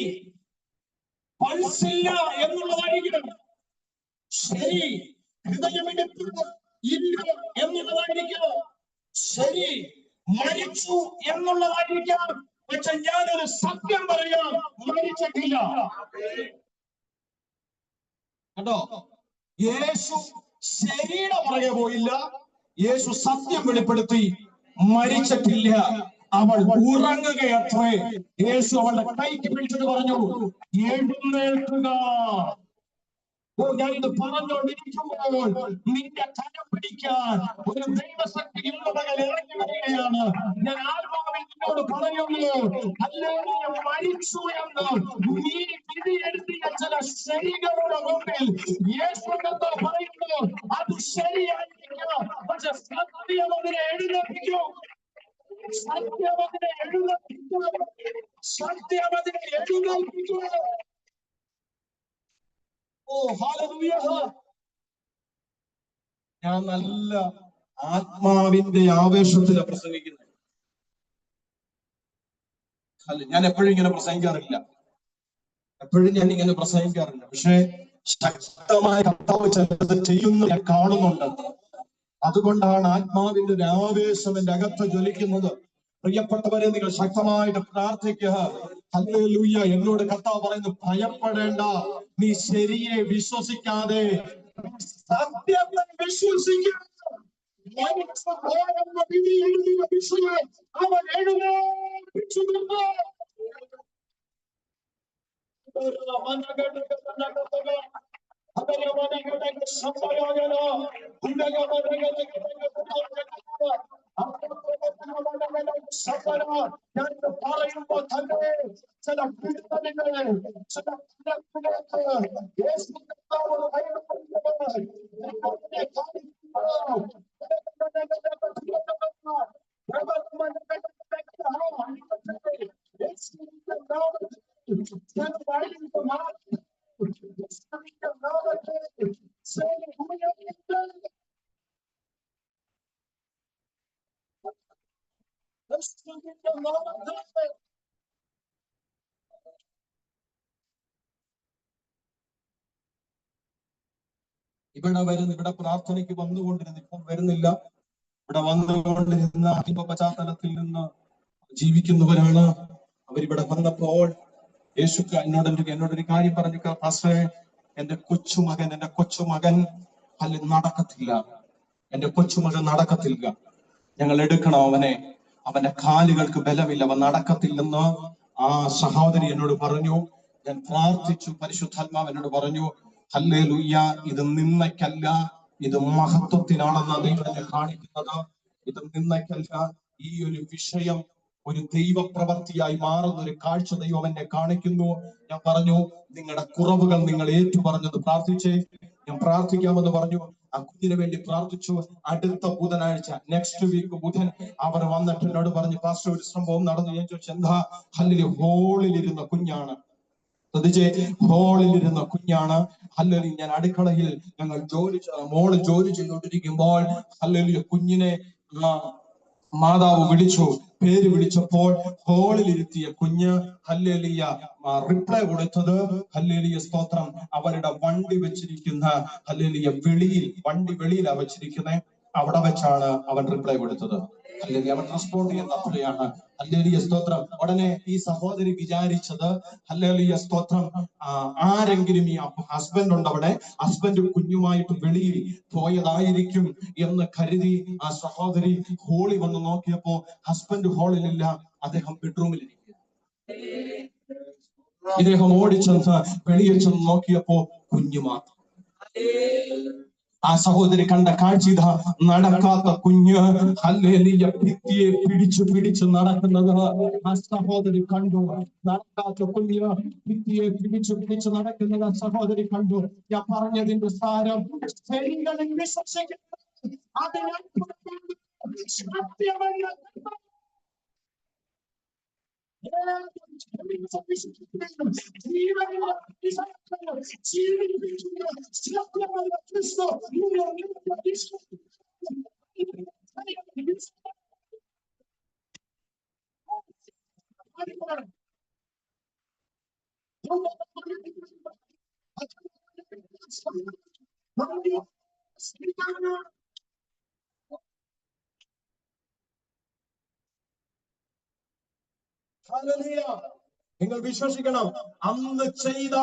പൾസില്ല എന്നുള്ളതായിരിക്കണം, ശരി, ഹൃദയമിടിപ്പ് ഇല്ല എന്നുള്ളതായിരിക്കാം, ശരി, മരിച്ചു എന്നുള്ളതായിരിക്കാം. പക്ഷെ ഞാനൊരു സത്യം പറയാം, മരിച്ചിട്ടില്ല. കേട്ടോ? യേശു ശരിയുടെ പുറകെ പോയില്ല, യേശു സത്യം വെളിപ്പെടുത്തി, മരിച്ചിട്ടില്ല, അവൾ ഉറങ്ങുകയത്രേ. യേശു അവളുടെ കൈക്ക് പിടിച്ചിട്ട് പറഞ്ഞു, എഴുന്നേൽക്കുക. ഞാനിത് പറഞ്ഞുകൊണ്ടിരിക്കുമ്പോൾ നിന്റെ കരം പിടിക്കാൻ ഒരു ദൈവശക്തി എന്ന പകൽ ഇറങ്ങി വരികയാണ്. ഞാൻ ആത്മാവിൽ നിന്നോട് പറയുന്നു, ഹല്ലേലൂയ, മരിച്ചു എന്ന് നീ വിധിയെഴുതിയ ചില ശരികളുടെ മുമ്പിൽ യേശു പറയുന്നു, അത് ശരിയായിരിക്കും, പക്ഷെ സത്യം അതിനെ എഴുന്നേൽപ്പിക്കും, സത്യം അതിനെ എഴുന്നേൽപ്പിക്കും, സത്യം അതിനെ എഴുന്നേൽപ്പിക്കും. ഓ ഹല്ലേലൂയ. ഞാൻ നല്ല ആത്മാവിന്റെ ആവേശത്തിലാണ് പ്രസംഗിക്കുന്നത്. ഞാൻ എപ്പോഴും ഇങ്ങനെ പ്രസംഗിക്കാറില്ല, പക്ഷെ ശക്തമായ കർത്താവ് ചിലത് ചെയ്യുന്നു, ഞാൻ കാണുന്നുണ്ട്. അതുകൊണ്ടാണ് ആത്മാവിന്റെ ഒരു ആവേശം എന്റെ അകത്ത് ജ്വലിക്കുന്നത്. പ്രിയപ്പെട്ടവരെ, നിങ്ങൾ ശക്തമായിട്ട് പ്രാർത്ഥിക്കുക. ഹല്ലേലൂയ. എന്നോട് കർത്താവ് പറയുന്നു, ഭയപ്പെടേണ്ട, നീ ശരിയെ വിശ്വസിക്കാതെ സത്യത്തെ വിശ്വസിക്കുക. അവൻ എഴുന്നേൽപ്പിച്ചു. ഞാൻ പറയുമ്പോ തന്നെ ചില പീഡനങ്ങളെ, ചില ഇവിടെ പ്രാർത്ഥനയ്ക്ക് വന്നുകൊണ്ടിരുന്നു, ഇപ്പം വരുന്നില്ല. ഇവിടെ വന്നുകൊണ്ടിരുന്ന പശ്ചാത്തലത്തിൽ നിന്ന് ജീവിക്കുന്നവരാണ്. അവരിവിടെ വന്നപ്പോൾ യേശു എന്നോടൊരു കാര്യം പറഞ്ഞു, പാസ്റ്ററെ, എന്റെ കൊച്ചുമകൻ അല്ല നടക്കത്തില്ല, എന്റെ കൊച്ചുമകൻ നടക്കത്തില്ല, ഞങ്ങൾ എടുക്കണം അവനെ, അവന്റെ കാലുകൾക്ക് ബലമില്ല, അവൻ നടക്കത്തില്ലെന്ന് ആ സഹോദരി എന്നോട് പറഞ്ഞു. ഞാൻ പ്രാർത്ഥിച്ചു, പരിശുദ്ധാത്മാവ് എന്നോട് പറഞ്ഞു, ഹല്ലേലൂയ, ഇത് നിന്നയ്ക്കല്ല, ഇത് മഹത്വത്തിനാണെന്ന് ദൈവത്തെ കാണിക്കുന്നത്. ഇത് നിന്നയ്ക്കല്ല, ഈ ഒരു വിഷയം ഒരു ദൈവപ്രവർത്തിയായി മാറുന്ന ഒരു കാഴ്ച ദൈവം എന്നെ കാണിക്കുന്നു. ഞാൻ പറഞ്ഞു, നിങ്ങളുടെ കുറവുകൾ നിങ്ങൾ ഏറ്റുപറഞ്ഞത് പ്രാർത്ഥിച്ചേ. ഞാൻ പ്രാർത്ഥിക്കാമെന്ന് പറഞ്ഞു. ആ കുഞ്ഞിന് വേണ്ടി പ്രാർത്ഥിച്ചു. അടുത്ത ബുധനാഴ്ച, നെക്സ്റ്റ് വീക്ക് ബുധൻ, അവർ വന്നിട്ട് എന്നോട് പറഞ്ഞു, പാസ്റ്റർ ഒരു സംഭവം നടന്നു. ഞാൻ ചോദിച്ചു, എന്താ? ഹല്ലേലൂയ, ഹോളിലിരുന്ന കുഞ്ഞാണ്. ശ്രദ്ധിച്ചേ, ഹോളിലിരുന്ന കുഞ്ഞാണ്. ഹല്ലേലൂയ, ഞാൻ അടുക്കളയിൽ ഞങ്ങൾ മോള് ജോലി ചെയ്തുകൊണ്ടിരിക്കുമ്പോൾ ഹല്ലേലൂയ കുഞ്ഞിനെ മാതാവ് പേര് വിളിച്ചപ്പോൾ ഹോളിലിരുത്തിയ കുഞ്ഞ് ഹല്ലേലൂയ റിപ്ലൈ കൊടുത്തത്, ഹല്ലേലൂയ സ്തോത്രം, അവരുടെ വണ്ടി വെച്ചിരിക്കുന്ന ഹല്ലേലൂയ വണ്ടി വെളിയിലാ വെച്ചിരിക്കുന്നത്, അവിടെ വെച്ചാണ് അവൻ റിപ്ലൈ കൊടുത്തത്. ഹല്ലേലൂയ, അവൻ റെസ്പോണ്ട് ചെയ്യുന്ന അപ്പോഴാണ്. ഹല്ലേലൂയ സ്തോത്രം. ഉടനെ ഈ സഹോദരി വിചാരിച്ചത്, ഹല്ലേലൂയ സ്തോത്രം, ആരെങ്കിലും ഈ ഹസ്ബൻഡ് ഉണ്ട് അവിടെ, ഹസ്ബൻഡ് കുഞ്ഞുമായിട്ട് വെളിയിൽ പോയതായിരിക്കും എന്ന് കരുതി ആ സഹോദരി ഹോളിൽ വന്ന് നോക്കിയപ്പോ ഹസ്ബൻഡ് ഹോളിലില്ല, അദ്ദേഹം ബെഡ്റൂമിലിരിക്കുക. ഇദ്ദേഹം ഓടിച്ചെന്ന് വെളിയിൽ ചെന്ന് നോക്കിയപ്പോ കുഞ്ഞു മാത്രം. ആ സഹോദരി കണ്ട കാഴ്ച ഇതാ, നടക്കാത്ത കുഞ്ഞ് ഹല്ലേലൂയ ഭിത്തിയെ പിടിച്ചു നടക്കുന്നത് ആ സഹോദരി കണ്ടു. നടക്കാത്ത കുഞ്ഞ് ഭിത്തിയെ പിടിച്ചു നടക്കുന്നത് ആ സഹോദരി കണ്ടു. ഞാൻ പറഞ്ഞതിന്റെ സാരം, സ്ത്രീകളിൽ വിശ്വസിക്കുന്നത് നിങ്ങൾ വിശ്വസിക്കണം. അന്ന് ചെയ്ത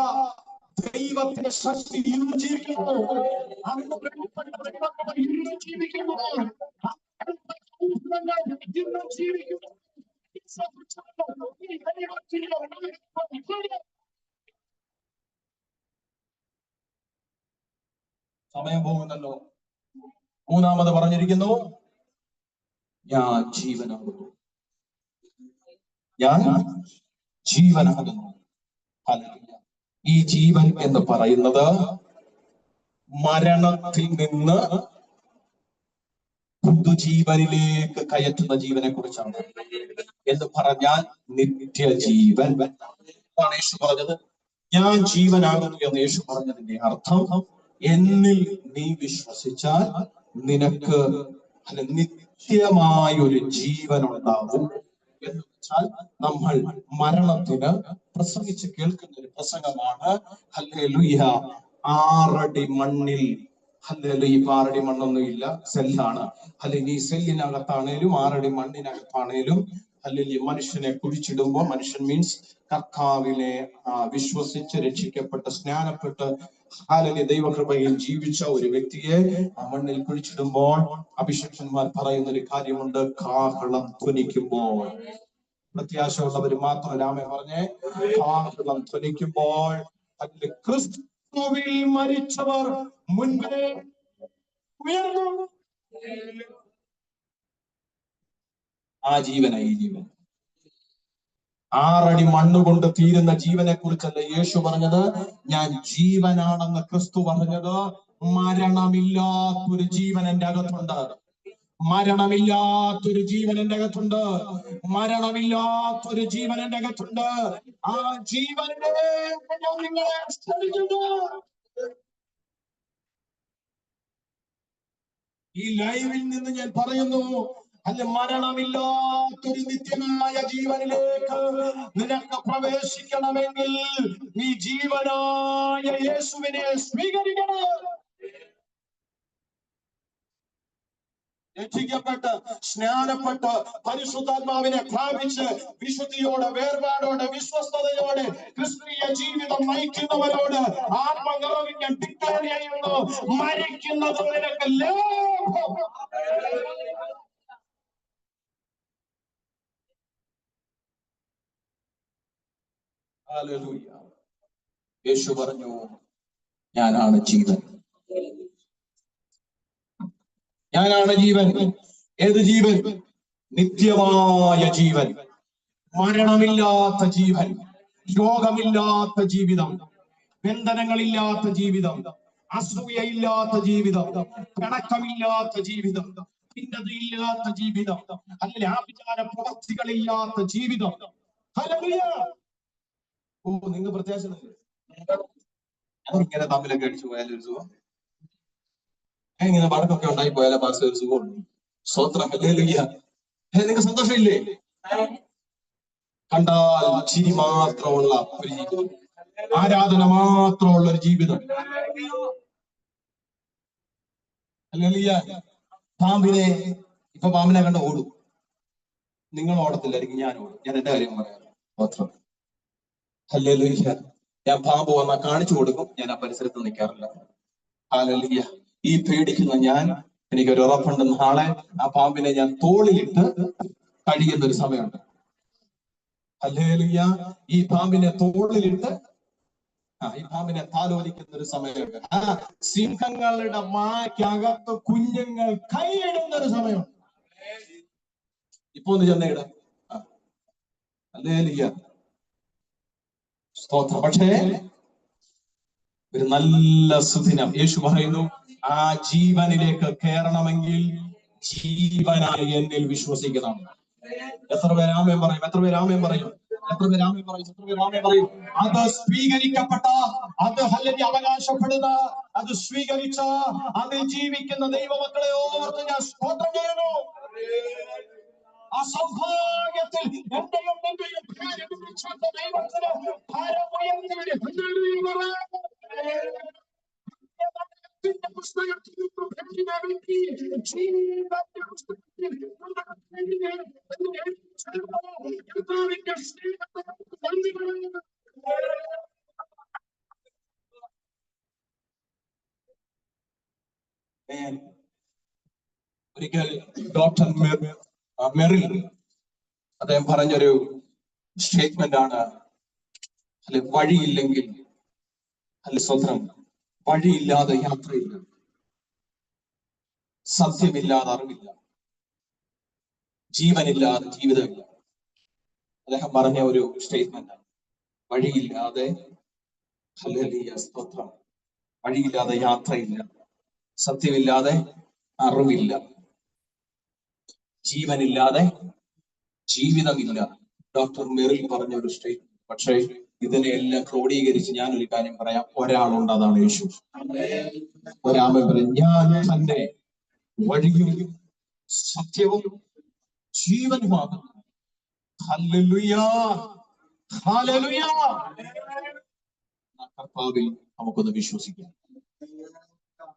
ദൈവത്തിന്റെ ശക്തി ഇന്ന് ജീവിക്കുന്നു. അന്ന് ഇന്ന് ജീവിക്കുന്നു. ഇന്ന് ജീവിക്കുന്നു. സമയം പോകുന്നല്ലോ. മൂന്നാമത് പറഞ്ഞിരിക്കുന്നു, ഞാൻ ജീവനാകുന്നു. ഞാൻ ജീവനാകുന്നു. ഈ ജീവൻ എന്ന് പറയുന്നത് മരണത്തിൽ നിന്ന് പുതുജീവനിലേക്ക് കയറ്റുന്ന ജീവനെ കുറിച്ചാണ്. എന്ന് പറഞ്ഞാൽ നിത്യജീവൻ. അതാണ് യേശു പറഞ്ഞത്, ഞാൻ ജീവനാകുന്നു എന്ന് യേശു പറഞ്ഞതിന്റെ അർത്ഥം, എന്നിൽ നീ വിശ്വസിച്ചാൽ നിനക്ക് നിത്യമായ ഒരു ജീവൻ ഉണ്ടാകും എന്ന് വെച്ചാൽ നമ്മൾ മരണത്തിന് പ്രസംഗിച്ച് കേൾക്കുന്ന ഒരു പ്രസംഗമാണ്. ഹല്ലേലൂയ, 6 അടി മണ്ണിൽ, ഹല്ലേലൂയ, 6 അടി മണ്ണൊന്നും ഇല്ല, സെല്ലാണ്. അല്ലെങ്കിൽ ഈ സെല്ലിനകത്താണേലും 6 അടി മണ്ണിനകത്താണേലും ഹല്ലേലൂയ മനുഷ്യനെ കുഴിച്ചിടുമ്പോൾ, മനുഷ്യൻ മീൻസ് കർത്താവിനെ വിശ്വസിച്ച് രക്ഷിക്കപ്പെട്ട് സ്നാനപ്പെട്ട് ഹല്ലേലൂയ ദൈവകൃപയിൽ ജീവിച്ച ഒരു വ്യക്തിയെ ആ മണ്ണിൽ കുഴിച്ചിടുമ്പോൾ അഭിഷേകന്മാർ പറയുന്ന ഒരു കാര്യമുണ്ട്, കാഹളം ധ്വനിക്കുമ്പോൾ. പ്രത്യാശയുള്ളവർ മാത്രം രാമേ പറഞ്ഞേ, കാഹളം ധ്വനിക്കുമ്പോൾ ക്രിസ്തുവിൽ മരിച്ചവർ മുൻപേ ഉയർന്നു. ആ ജീവനായി ജീവൻ. 6 അടി മണ്ണുകൊണ്ട് തീരുന്ന ജീവനെ കുറിച്ചല്ല യേശു പറഞ്ഞത്, ഞാൻ ജീവനാണെന്ന് ക്രിസ്തു പറഞ്ഞത്. മരണമില്ലാത്തൊരു ജീവൻ എന്റെ അകത്തുണ്ട്. മരണമില്ലാത്തൊരു ജീവൻ എന്റെ അകത്തുണ്ട്. മരണമില്ലാത്തൊരു ജീവൻ എന്റെ അകത്തുണ്ട്. ആ ജീവനെ ഞാൻ നിങ്ങളെ സ്മരിക്കുന്നു. ഈ ലൈവിൽ നിന്ന് ഞാൻ പറയുന്നു, അല്ല, മരണമില്ലാത്തൊരു നിത്യമായ ജീവനിലേക്ക് നിനക്ക് പ്രവേശിക്കണമെങ്കിൽ നീ ജീവനായ യേശുവിനെ സ്വീകരിക്കണം. രക്ഷിക്കപ്പെട്ട് സ്നാനപ്പെട്ട് പരിശുദ്ധാത്മാവിനെ പ്രാപിച്ച് വിശുദ്ധിയോടെ വേർപാടോടെ വിശ്വസ്തയോടെ ക്രിസ്തീയ ജീവിതം നയിക്കുന്നവരോട് ആത്മനിറവിൽ ഞാൻ ഡിക്ലെയർ ചെയ്യുന്നു, മരിക്കുന്നത് നിനക്ക് ലാഭം. ഹല്ലേലൂയ. യേശു പറഞ്ഞു, ഞാനാണ് ജീവൻ. ഞാനാണ് ജീവൻ. ഏത് ജീവൻ? നിത്യമായ ജീവൻ, മരണമില്ലാത്ത ജീവൻ, രോഗമില്ലാത്ത ജീവിതം, ബന്ധനങ്ങളില്ലാത്ത ജീവിതം, അസൂയയില്ലാത്ത ജീവിതം, പിണക്കമില്ലാത്ത ജീവിതം, ഭിന്നതയില്ലാത്ത ജീവിതം, അല്ലെങ്കിൽ ആഭിചാര പ്രവർത്തികളില്ലാത്ത ജീവിതം. ഹല്ലേലൂയ. ഓ, നിങ്ങൾ പ്രത്യാശ ഇങ്ങനെ തമ്മിലൊക്കെ അടിച്ചു പോയാലും ഒരു സുഖം, ഇങ്ങനെ വടക്കൊക്കെ ഉണ്ടായി പോയാലേ പാസ് ഒരു സുഖമുള്ളൂ. സ്വത്രം. ഹല്ലേലൂയ. നിങ്ങൾക്ക് സന്തോഷമില്ലേ? കണ്ടാൽ ചിരി മാത്രമുള്ള ഒരു ജീവിതം, ആരാധന മാത്രമുള്ള ഒരു ജീവിതം. ഹല്ലേലൂയ. പാമ്പിനെ കണ്ട ഓടും. നിങ്ങൾ ഓടത്തില്ലായിരിക്കും, ഞാൻ ഓടും. ഞാൻ എന്റെ കാര്യം പറയാം. സ്വത്രം. ഹല്ലേലൂയ. ഞാൻ പാമ്പ് വന്നാൽ കാണിച്ചു കൊടുക്കും. ഞാൻ ആ പരിസരത്ത് നിൽക്കാറില്ല. ഹല്ലേലൂയ. ഈ പേടിക്കുന്ന ഞാൻ, എനിക്കൊരു ഉറപ്പുണ്ട്, നാളെ ആ പാമ്പിനെ ഞാൻ തോളിലിട്ട് കഴിയുന്ന ഒരു സമയമുണ്ട്. ഹല്ലേലൂയ. ഈ പാമ്പിനെ തോളിലിട്ട് ഈ പാമ്പിനെ താലോലിക്കുന്ന ഒരു സമയമുണ്ട്. ആ സിംഹങ്ങളുടെ മായ്ക്കകത്ത് കുഞ്ഞുങ്ങൾ കൈയിടുന്ന ഒരു സമയമുണ്ട്. ഇപ്പൊ ഒന്ന് ചെന്നൈയുടെ ഹല്ലേലൂയ. സ്തോത്രം. പക്ഷേ ഒരു നല്ല സുദിനം യേശു പറയുന്നു, ആ ജീവനിലേക്ക് കയറണമെങ്കിൽ ജീവനായി എന്നിൽ വിശ്വസിക്കണം. എത്ര പേര് ആമേൻ പറയും? എത്ര പേര് ആമേൻ പറയും? എത്ര പേര് ആമേൻ പറയും? എത്ര പേര് ആമേൻ പറയും? അത് സ്വീകരിക്കപ്പെട്ട, അത് ഹല്ലേലൂയ അവകാശപ്പെടുന്ന, അത് സ്വീകരിച്ച, അതിൽ ജീവിക്കുന്ന ദൈവമക്കളെ ഓർത്ത് ഞാൻ സ്തോത്രം ചെയ്യുന്നു. അസംഭാഗ്യത്തിൽ എന്റെയും നിന്റെയും ഭാരം വിളിച്ചാത്ത ദൈവത്തിന് ഭാരം ഉയർന്നവരെ ഹല്ലേലൂയ പറയാം. പുസ്തകത്തിൽ ഒരിക്കൽ ഡോക്ടർ മെറിൽ അദ്ദേഹം പറഞ്ഞൊരു സ്റ്റേറ്റ്മെന്റ് ആണ്, അല്ലെ, വഴിയില്ലെങ്കിൽ, അല്ലെ, സ്വന്തം വഴിയില്ലാതെ യാത്രയില്ല, സത്യമില്ലാതെ അറിവില്ല, ജീവനില്ലാതെ ജീവിതമില്ല. അദ്ദേഹം പറഞ്ഞ ഒരു സ്റ്റേറ്റ്മെന്റ് ആണ്, വഴിയില്ലാതെ, ഹല്ലേലൂയ, സ്തോത്രം, വഴിയില്ലാതെ യാത്രയില്ല, സത്യമില്ലാതെ അറിവില്ല, ജീവനില്ലാതെ ജീവിതമില്ല. ഡോക്ടർ മെറിൽ പറഞ്ഞ ഒരു സ്റ്റേറ്റ്മെന്റ്. പക്ഷേ ഇതിനെല്ലാം ക്രോഡീകരിച്ച് ഞാൻ ഒരു കാര്യം പറയാം. ഒരാളുണ്ട്, അതാണ് യേശു. ഒരാമൻ പറയും, ഞാൻ തന്നെ വഴിയും സത്യവും ജീവനുമാകുന്നു. ഹല്ലേലൂയ. ഹല്ലേലൂയ. കർത്താവിൽ നമുക്കൊന്ന് വിശ്വസിക്കാം.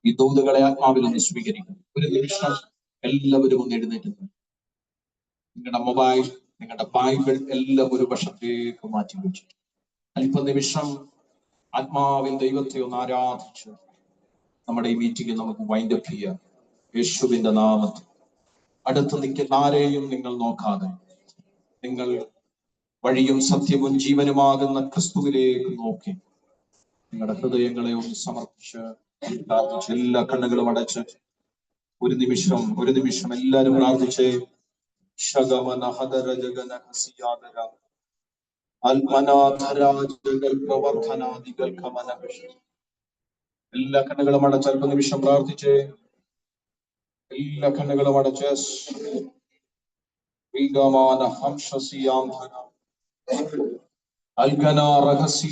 ഈ ദൂതുകളെ ആത്മാവിൽ ഒന്ന് സ്വീകരിക്കും. ഒരു നിമിഷം എല്ലാവരും ഒന്ന് എഴുന്നേറ്റ് നിങ്ങളുടെ മൊബൈൽ, നിങ്ങളുടെ ബൈബിൾ എല്ലാം ഒരു വശത്തേക്ക് മാറ്റി വെച്ചു അല്പനിമിഷം ആത്മാവിൻ ദൈവത്തെ ഒന്ന് ആരാധിച്ച് നമ്മുടെ ഈ മീറ്റിംഗ് നമുക്ക് വൈൻഡ് അപ്പ് ചെയ്യാം. യേശുവിന്റെ നാമത്തിൽ അടുത്ത് നിൽക്കുന്ന ആരെയും നിങ്ങൾ നോക്കാതെ, നിങ്ങൾ വഴിയും സത്യവും ജീവനുമാകുന്ന ക്രിസ്തുവിലേക്ക് നോക്കി നിങ്ങളുടെ ഹൃദയങ്ങളെ ഒന്ന് സമർപ്പിച്ച് പ്രാർത്ഥിച്ച് എല്ലാ കണ്ണുകളും അടച്ച് ഒരു നിമിഷം എല്ലാവരും പ്രാർത്ഥിച്ചേ. ശഗമന ഹദര ജഗന ഹസിയാദര അൽമനാധരാജകൾ പ്രവർത്തനാദികൾ കമന. എല്ലാ കണ്ണുകളും അടച്ച് അല്പ നിമിഷം പ്രാർത്ഥിച്ചേ. എല്ലാ കണ്ണുകളും അടച്ച് അൽഗന രഹസ്യ